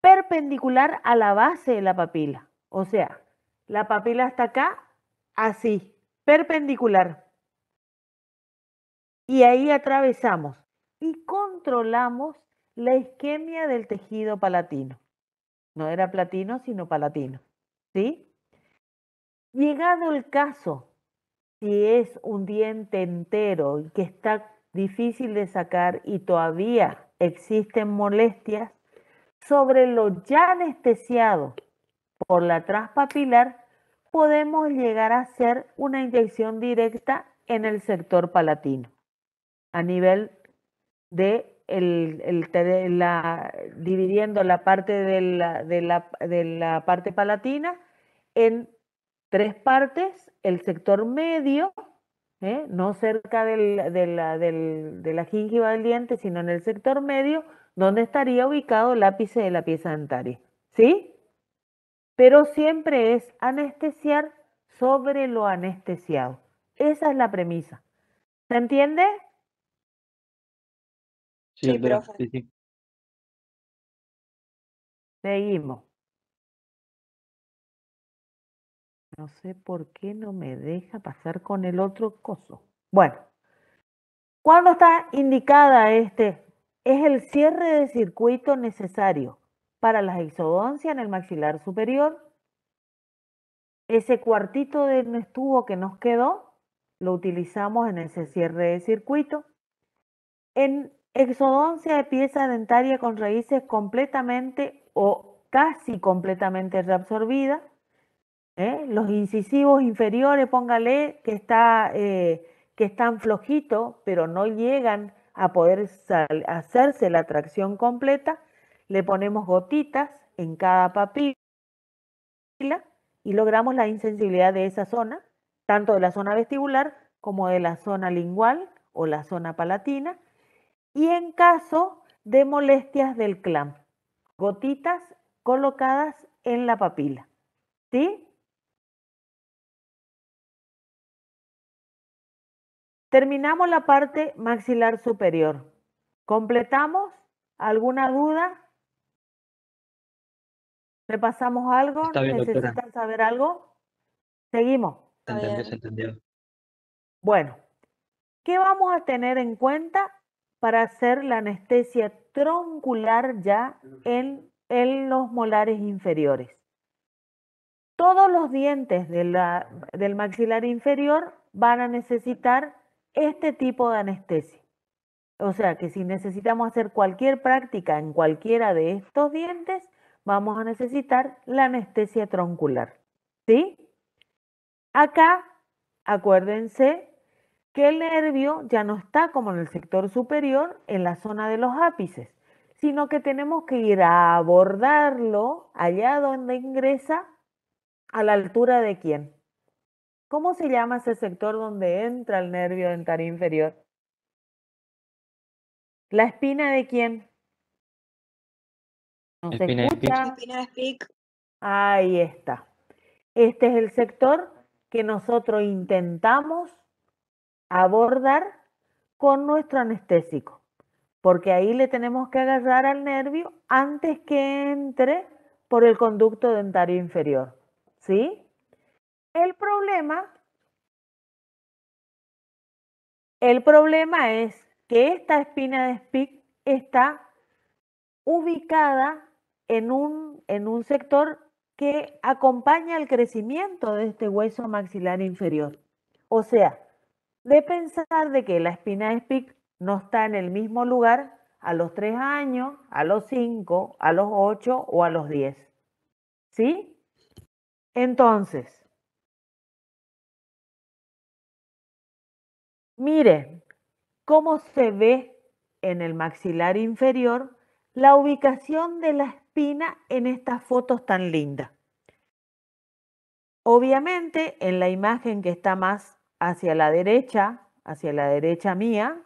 Perpendicular a la base de la papila. O sea, la papila está acá, así, perpendicular. Y ahí atravesamos y controlamos la isquemia del tejido palatino. No era platino, sino palatino. ¿Sí? Llegado el caso, si es un diente entero y que está difícil de sacar y todavía existen molestias, sobre lo ya anestesiado por la transpapilar, podemos llegar a hacer una inyección directa en el sector palatino, a nivel de dividiendo la parte de la parte palatina en 3 partes, el sector medio, no cerca de la gingiva del diente, sino en el sector medio, donde estaría ubicado el ápice de la pieza dentaria, ¿sí? Pero siempre es anestesiar sobre lo anestesiado. Esa es la premisa. ¿Se entiende? Sí, Sí, doctora. profe. Sí, sí. Seguimos. No sé por qué no me deja pasar con el otro coso. Bueno, ¿cuándo está indicada este? Es el cierre de circuito necesario para la exodoncia en el maxilar superior. Ese cuartito de estuvo que nos quedó, lo utilizamos en ese cierre de circuito. En exodoncia de pieza dentaria con raíces completamente o casi completamente reabsorbidas, los incisivos inferiores, póngale que están flojitos, pero no llegan a poder hacerse la tracción completa, le ponemos gotitas en cada papila y logramos la insensibilidad de esa zona, tanto de la zona vestibular como de la zona lingual o la zona palatina, y en caso de molestias del clamp, gotitas colocadas en la papila, ¿sí? Terminamos la parte maxilar superior. ¿Completamos? ¿Alguna duda? ¿Repasamos algo? Está bien, doctora. ¿Necesitan saber algo? Seguimos. Se Está entendió, bien. se entendió. Bueno, ¿qué vamos a tener en cuenta para hacer la anestesia troncular ya en los molares inferiores? Todos los dientes del maxilar inferior van a necesitar este tipo de anestesia. O sea que si necesitamos hacer cualquier práctica en cualquiera de estos dientes, vamos a necesitar la anestesia troncular. ¿Sí? Acá, acuérdense que el nervio ya no está como en el sector superior, en la zona de los ápices, sino que tenemos que ir a abordarlo allá donde ingresa, a la altura de quién. ¿Cómo se llama ese sector donde entra el nervio dentario inferior? ¿La espina de quién? ¿No se Espina de escucha? Spic. Espina de Spic. Ahí está. Este es el sector que nosotros intentamos abordar con nuestro anestésico, porque ahí le tenemos que agarrar al nervio antes que entre por el conducto dentario inferior. ¿Sí? El problema es que esta espina de Spic está ubicada en un sector que acompaña el crecimiento de este hueso maxilar inferior. O sea, de pensar de que la espina de Spic no está en el mismo lugar a los 3 años, a los 5, a los 8 o a los 10. ¿Sí? Entonces, miren cómo se ve en el maxilar inferior la ubicación de la espina en estas fotos tan lindas. Obviamente, en la imagen que está más hacia la derecha mía,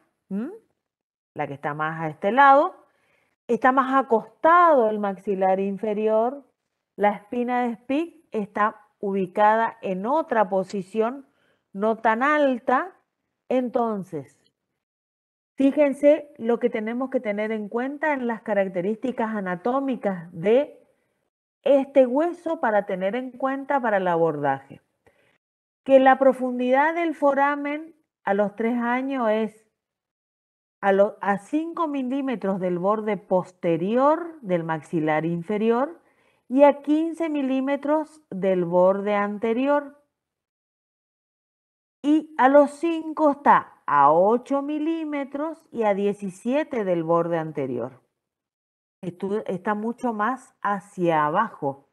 la que está más a este lado, está más acostado el maxilar inferior, la espina de Spic está ubicada en otra posición, no tan alta. Entonces, fíjense lo que tenemos que tener en cuenta en las características anatómicas de este hueso para tener en cuenta para el abordaje. Que la profundidad del foramen a los 3 años es a 5 milímetros del borde posterior del maxilar inferior y a 15 milímetros del borde anterior. Y a los 5 está a 8 milímetros y a 17 del borde anterior. Esto está mucho más hacia abajo.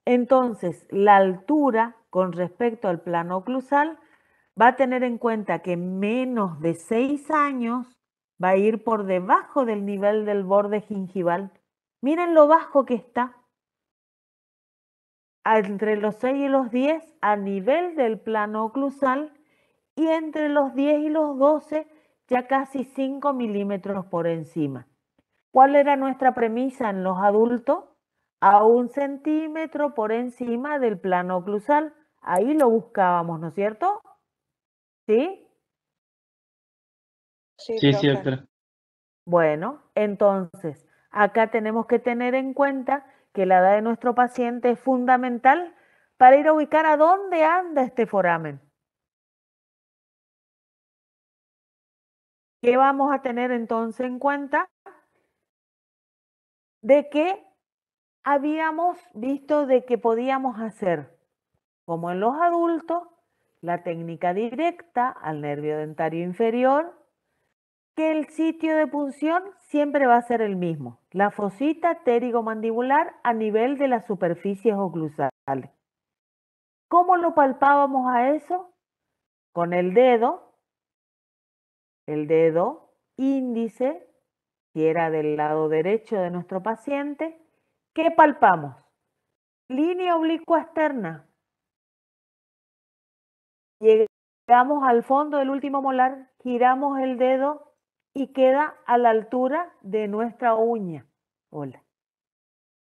Entonces, la altura con respecto al plano oclusal va a tener en cuenta que menos de 6 años va a ir por debajo del nivel del borde gingival. Miren lo bajo que está. Entre los 6 y los 10 a nivel del plano oclusal y entre los 10 y los 12 ya casi 5 milímetros por encima. ¿Cuál era nuestra premisa en los adultos? A 1 centímetro por encima del plano oclusal. Ahí lo buscábamos, ¿no es cierto? ¿Sí? Sí, profe. doctora. Bueno, entonces, acá tenemos que tener en cuenta que la edad de nuestro paciente es fundamental para ir a ubicar a dónde anda este foramen. ¿Qué vamos a tener entonces en cuenta? De que habíamos visto de que podíamos hacer, como en los adultos, la técnica directa al nervio dentario inferior, que el sitio de punción siempre va a ser el mismo, la fosita pterigomandibular a nivel de las superficies oclusales. ¿Cómo lo palpábamos a eso? Con el dedo índice, si era del lado derecho de nuestro paciente. ¿Qué palpamos? Línea oblicua externa. Llegamos al fondo del último molar, giramos el dedo y queda a la altura de nuestra uña. Hola.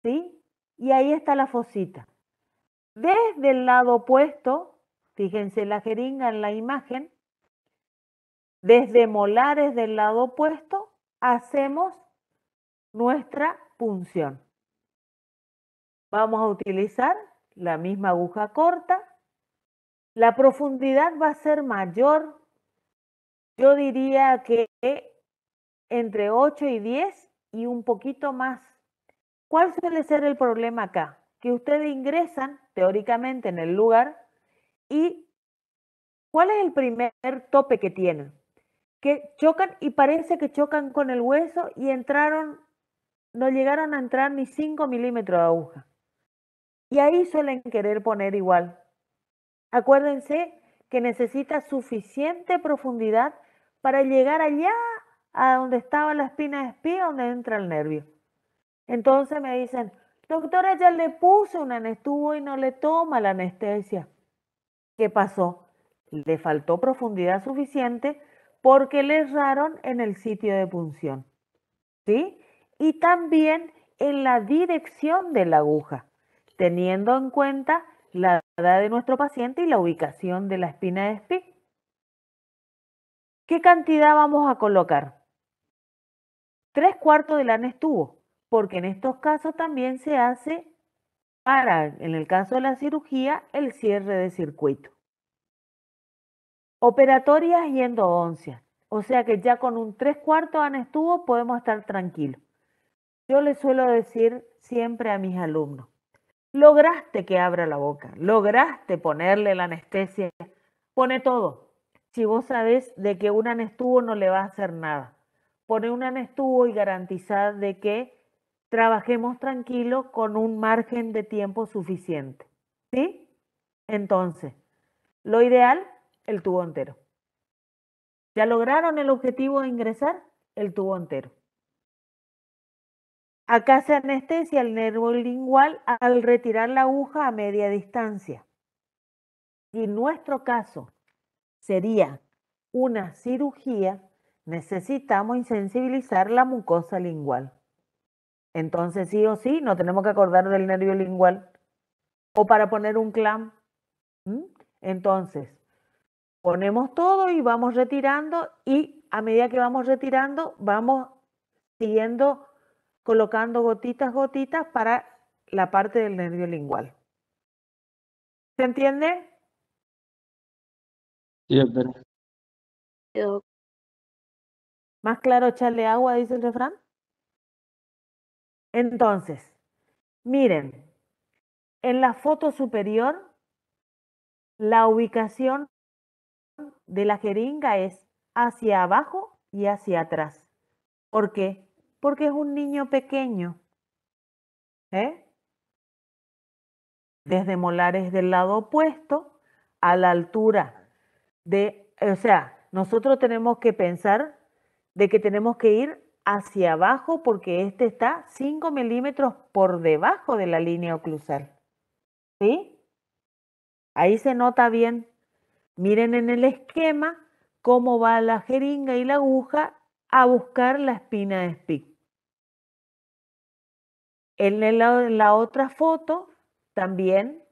¿Sí? Y ahí está la fosita. Desde el lado opuesto, fíjense la jeringa en la imagen, desde molares del lado opuesto hacemos nuestra punción. Vamos a utilizar la misma aguja corta. La profundidad va a ser mayor. Yo diría que entre 8 y 10 y un poquito más. ¿Cuál suele ser el problema acá? Que ustedes ingresan teóricamente en el lugar y ¿cuál es el primer tope que tienen? Que chocan y parece que chocan con el hueso y no llegaron a entrar ni 5 milímetros de aguja. Y ahí suelen querer poner igual. Acuérdense que necesita suficiente profundidad para llegar allá a donde estaba la espina de espía, donde entra el nervio. Entonces me dicen, doctora, ya le puse un anestuvo y no le toma la anestesia. ¿Qué pasó? Le faltó profundidad suficiente porque le erraron en el sitio de punción. ¿Sí? Y también en la dirección de la aguja, teniendo en cuenta la edad de nuestro paciente y la ubicación de la espina de Spee. ¿Qué cantidad vamos a colocar? 3/4 del anestuvo, porque en estos casos también se hace en el caso de la cirugía, el cierre de circuito. Operatorias y endodoncias, o sea que ya con un 3/4 anestuvo podemos estar tranquilos. Yo les suelo decir siempre a mis alumnos, lograste que abra la boca, lograste ponerle la anestesia, pone todo. Si vos sabés de que un anestuvo no le va a hacer nada, pone un anestuvo y garantizad de que trabajemos tranquilo con un margen de tiempo suficiente. ¿Sí? Entonces, lo ideal, el tubo entero. ¿Ya lograron el objetivo de ingresar? El tubo entero. Acá se anestesia el nervio lingual al retirar la aguja a media distancia. Si en nuestro caso sería una cirugía, necesitamos insensibilizar la mucosa lingual. Entonces, sí o sí, no tenemos que acordar del nervio lingual. O para poner un clamp. Entonces, ponemos todo y vamos retirando y a medida que vamos retirando, vamos siguiendo colocando gotitas para la parte del nervio lingual. ¿Se entiende? Sí, doctora. Más claro, echarle agua, dice el refrán. Entonces, miren, en la foto superior, la ubicación de la jeringa es hacia abajo y hacia atrás. ¿Por qué? Porque es un niño pequeño. Desde molares del lado opuesto a la altura o sea, nosotros tenemos que pensar de que tenemos que ir hacia abajo porque este está 5 milímetros por debajo de la línea oclusal. ¿Sí? Ahí se nota bien. Miren en el esquema cómo va la jeringa y la aguja a buscar la espina de Spee. En la otra foto, también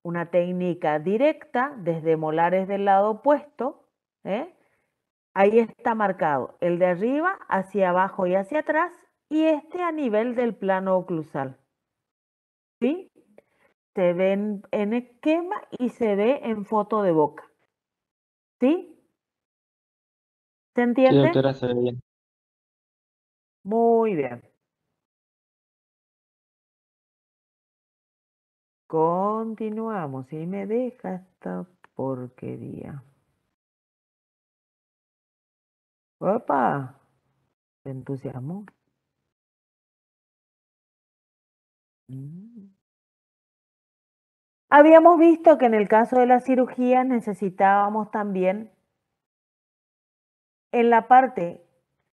una técnica directa desde molares del lado opuesto. Ahí está marcado el de arriba hacia abajo y hacia atrás y este a nivel del plano oclusal. ¿Sí? Se ve en esquema y se ve en foto de boca. ¿Sí? ¿Se Sí, entiende? doctora, se ve bien. Muy bien. Continuamos. Y me deja esta porquería. ¡Opa! ¿Te entusiasmo? Habíamos visto que en el caso de la cirugía necesitábamos también en la parte,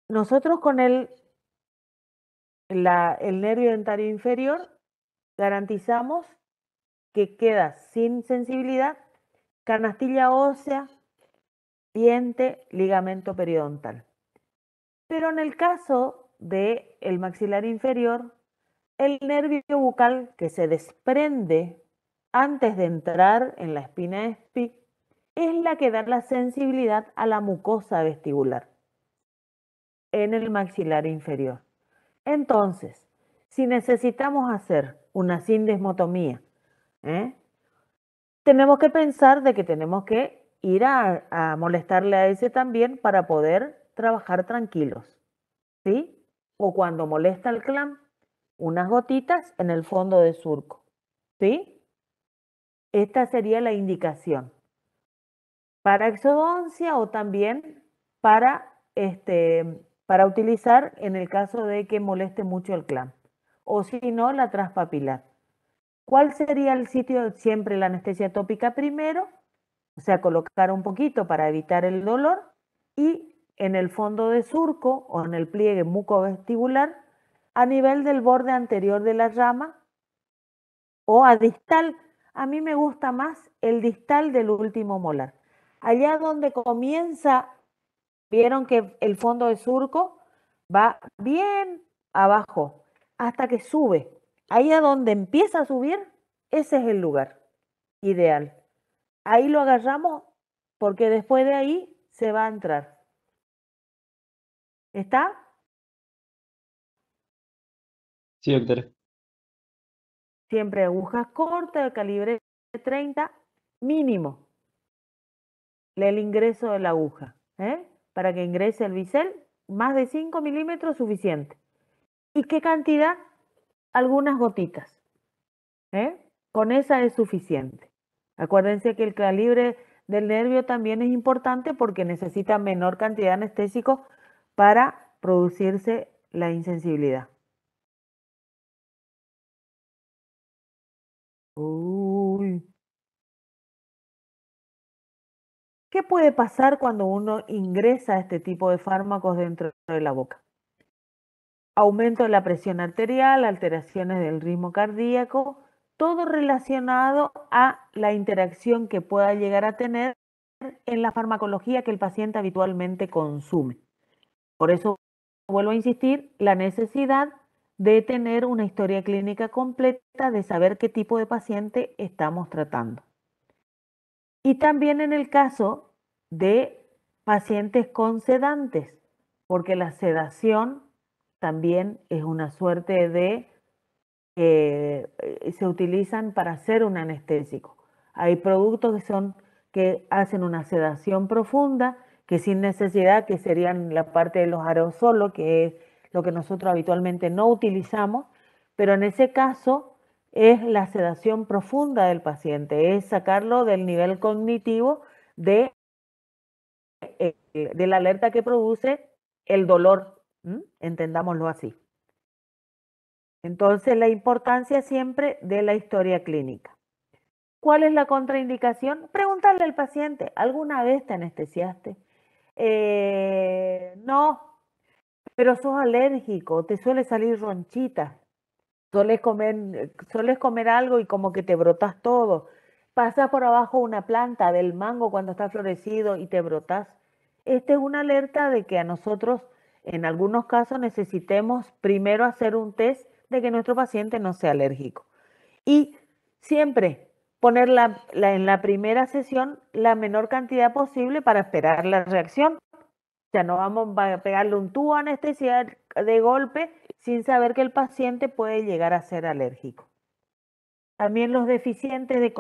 nosotros con el nervio dentario inferior garantizamos que queda sin sensibilidad canastilla ósea, diente, ligamento periodontal. Pero en el caso del maxilar inferior, el nervio bucal que se desprende antes de entrar en la espina de Spic es la que da la sensibilidad a la mucosa vestibular en el maxilar inferior. Entonces, si necesitamos hacer una sindesmotomía, tenemos que pensar de que tenemos que ir a molestarle a ese también para poder trabajar tranquilos, ¿sí? O cuando molesta el clamp, unas gotitas en el fondo de surco, ¿sí? Esta sería la indicación para exodoncia o también para utilizar en el caso de que moleste mucho el clamp, o si no, la transpapilar. ¿Cuál sería el sitio? Siempre la anestesia tópica primero, o sea, colocar un poquito para evitar el dolor, y en el fondo de surco o en el pliegue mucovestibular a nivel del borde anterior de la rama o a distal. A mí me gusta más el distal del último molar. Allá donde comienza, vieron que el fondo de surco va bien abajo hasta que sube. Ahí a donde empieza a subir, ese es el lugar ideal. Ahí lo agarramos porque después de ahí se va a entrar. ¿Está? Sí, doctora. Siempre agujas cortas de calibre 30 mínimo. El ingreso de la aguja. Para que ingrese el bisel, más de 5 milímetros suficiente. ¿Y qué cantidad? Algunas gotitas. Con esa es suficiente. Acuérdense que el calibre del nervio también es importante porque necesita menor cantidad de anestésico para producirse la insensibilidad. Uy. ¿Qué puede pasar cuando uno ingresa este tipo de fármacos dentro de la boca? Aumento de la presión arterial, alteraciones del ritmo cardíaco, todo relacionado a la interacción que pueda llegar a tener en la farmacología que el paciente habitualmente consume. Por eso vuelvo a insistir, la necesidad de tener una historia clínica completa, de saber qué tipo de paciente estamos tratando. Y también en el caso de pacientes con sedantes, porque la sedación también es una suerte de, se utilizan para hacer un anestésico. Hay productos que hacen una sedación profunda, que sin necesidad, que serían la parte de los aerosolos, que es lo que nosotros habitualmente no utilizamos, pero en ese caso es la sedación profunda del paciente, es sacarlo del nivel cognitivo de la alerta que produce el dolor, entendámoslo así. Entonces, la importancia siempre de la historia clínica. ¿Cuál es la contraindicación? Preguntarle al paciente, ¿alguna vez te anestesiaste? No, pero sos alérgico, te suele salir ronchita, sueles comer algo y como que te brotas todo. Pasas por abajo una planta del mango cuando está florecido y te brotas. Esta es una alerta de que a nosotros, en algunos casos, necesitemos primero hacer un test de que nuestro paciente no sea alérgico. Y siempre poner en la primera sesión la menor cantidad posible para esperar la reacción. O sea, no vamos a pegarle un tubo a anestesiar de golpe sin saber que el paciente puede llegar a ser alérgico. También los deficientes de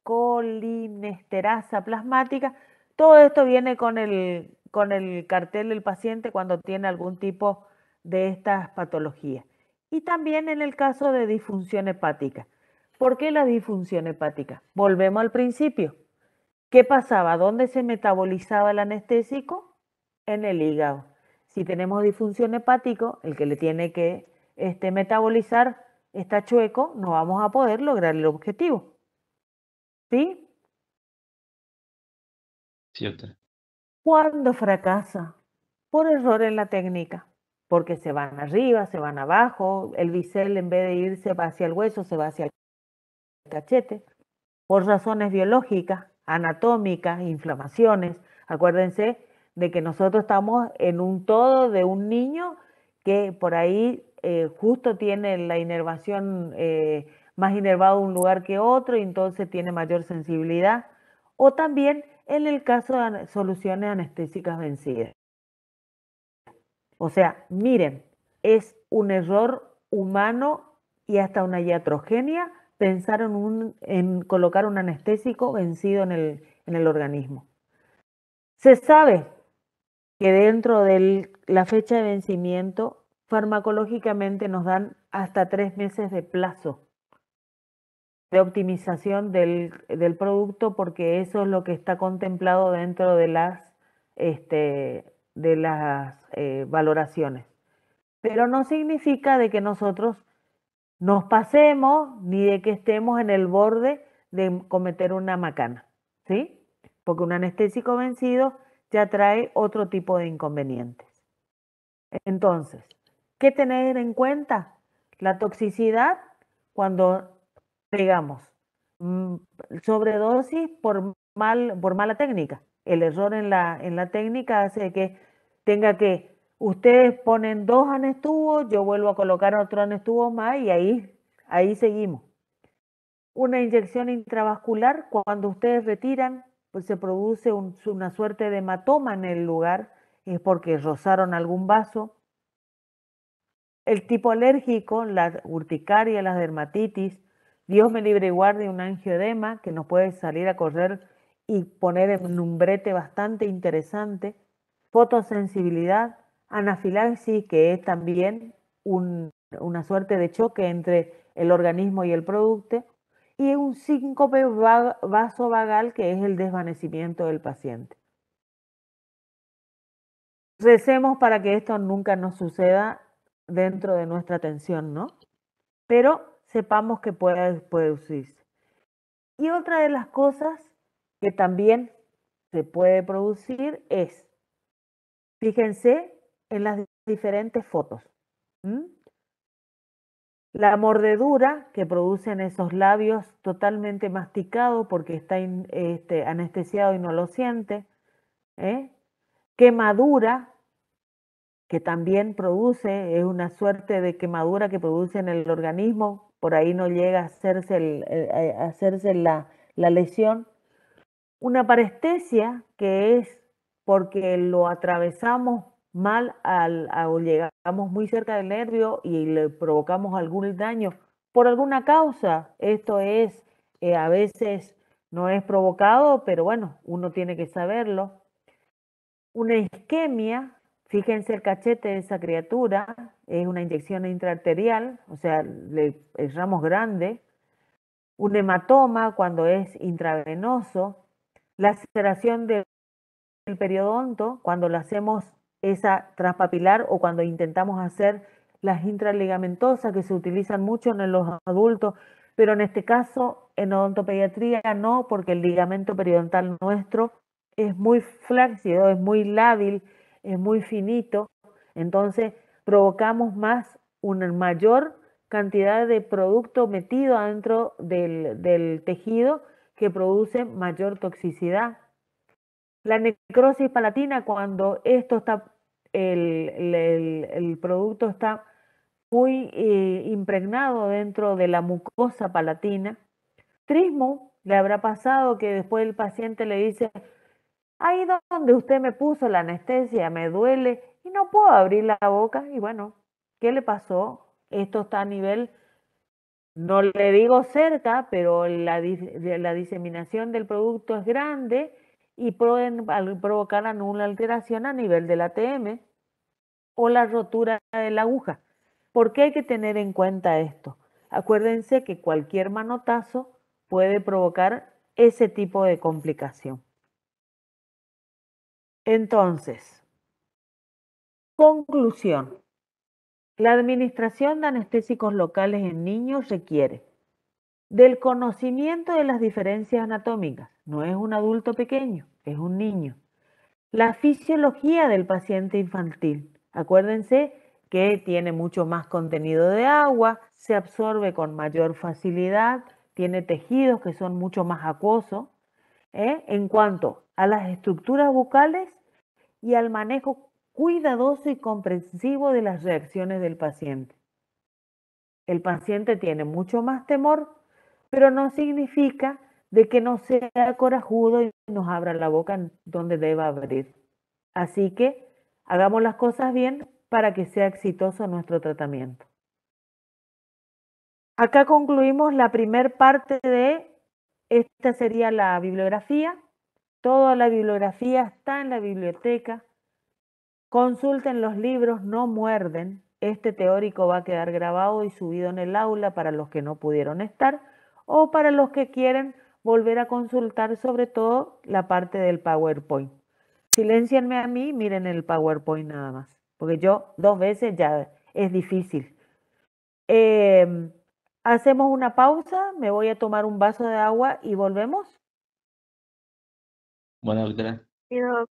colinesterasa plasmática, todo esto viene con el cartel del paciente cuando tiene algún tipo de estas patologías. Y también en el caso de disfunción hepática. ¿Por qué la disfunción hepática? Volvemos al principio. ¿Qué pasaba? ¿Dónde se metabolizaba el anestésico? En el hígado. Si tenemos disfunción hepática, el que le tiene que metabolizar está chueco, no vamos a poder lograr el objetivo. ¿Sí? Sí, doctora. ¿Cuándo fracasa? Por error en la técnica, porque se van arriba, se van abajo, el bisel en vez de irse hacia el hueso, se va hacia el cachete, por razones biológicas, anatómicas, inflamaciones. Acuérdense de que nosotros estamos en un todo de un niño que por ahí justo tiene la inervación más inervado un lugar que otro y entonces tiene mayor sensibilidad. O también en el caso de soluciones anestésicas vencidas. O sea, miren, es un error humano y hasta una iatrogenia pensar en colocar un anestésico vencido en el organismo. Se sabe que dentro de la fecha de vencimiento, farmacológicamente nos dan hasta 3 meses de plazo de optimización del producto, porque eso es lo que está contemplado dentro de las valoraciones. Pero no significa de que nosotros nos pasemos ni de que estemos en el borde de cometer una macana, ¿sí? Porque un anestésico vencido ya trae otro tipo de inconvenientes. Entonces, ¿qué tener en cuenta? La toxicidad cuando pegamos sobredosis por mala técnica. El error en la técnica hace que tenga que, ustedes ponen 2 anestubos, yo vuelvo a colocar otro anestubo más y ahí seguimos. Una inyección intravascular, cuando ustedes retiran, pues se produce una suerte de hematoma en el lugar, es porque rozaron algún vaso. El tipo alérgico, la urticaria, la dermatitis, Dios me libre y guarde un angioedema que nos puede salir a correr y poner en un brete bastante interesante. Fotosensibilidad, anafilaxis, que es también una suerte de choque entre el organismo y el producto, y un síncope vasovagal, que es el desvanecimiento del paciente. Recemos para que esto nunca nos suceda dentro de nuestra atención, ¿no? Pero sepamos que puede producirse. Y otra de las cosas que también se puede producir es, fíjense en las diferentes fotos. La mordedura que producen esos labios totalmente masticados porque está anestesiado y no lo siente. Quemadura que también produce, es una suerte de quemadura que produce en el organismo, por ahí no llega a hacerse la lesión. Una parestesia, que es porque lo atravesamos mal o llegamos muy cerca del nervio y le provocamos algún daño por alguna causa. Esto es, a veces no es provocado, pero bueno, uno tiene que saberlo. Una isquemia, fíjense el cachete de esa criatura, es una inyección intraarterial, o sea, le erramos grande. Un hematoma cuando es intravenoso. Laceración del periodonto cuando lo hacemos esa transpapilar o cuando intentamos hacer las intraligamentosas que se utilizan mucho en los adultos, pero en este caso en odontopediatría no, porque el ligamento periodontal nuestro es muy flácido, es muy lábil, es muy finito, entonces provocamos una mayor cantidad de producto metido adentro del tejido que produce mayor toxicidad. La necrosis palatina, cuando esto está, el producto está muy impregnado dentro de la mucosa palatina. Trismo, le habrá pasado que después el paciente le dice, Ahí donde usted me puso la anestesia, me duele y no puedo abrir la boca. Y bueno, ¿qué le pasó? Esto está a nivel, no le digo cerca, pero la diseminación del producto es grande y pueden provocar una alteración a nivel del ATM o la rotura de la aguja. ¿Por qué hay que tener en cuenta esto? Acuérdense que cualquier manotazo puede provocar ese tipo de complicación. Entonces, conclusión. La administración de anestésicos locales en niños requiere del conocimiento de las diferencias anatómicas. No es un adulto pequeño, es un niño. La fisiología del paciente infantil. Acuérdense que tiene mucho más contenido de agua, se absorbe con mayor facilidad, tiene tejidos que son mucho más acuosos. En cuanto a las estructuras bucales y al manejo cuidadoso y comprensivo de las reacciones del paciente. El paciente tiene mucho más temor, pero no significa de que no sea corajudo y nos abra la boca donde deba abrir. Así que hagamos las cosas bien para que sea exitoso nuestro tratamiento. Acá concluimos la primer parte de esta sería la bibliografía. Toda la bibliografía está en la biblioteca. Consulten los libros, no muerden. Este teórico va a quedar grabado y subido en el aula para los que no pudieron estar o para los que quieren volver a consultar sobre todo la parte del PowerPoint. Siléncienme a mí, miren el PowerPoint nada más, porque yo 2 veces ya es difícil. Hacemos una pausa, me voy a tomar un vaso de agua y volvemos. Bueno, doctora. Sí, doc.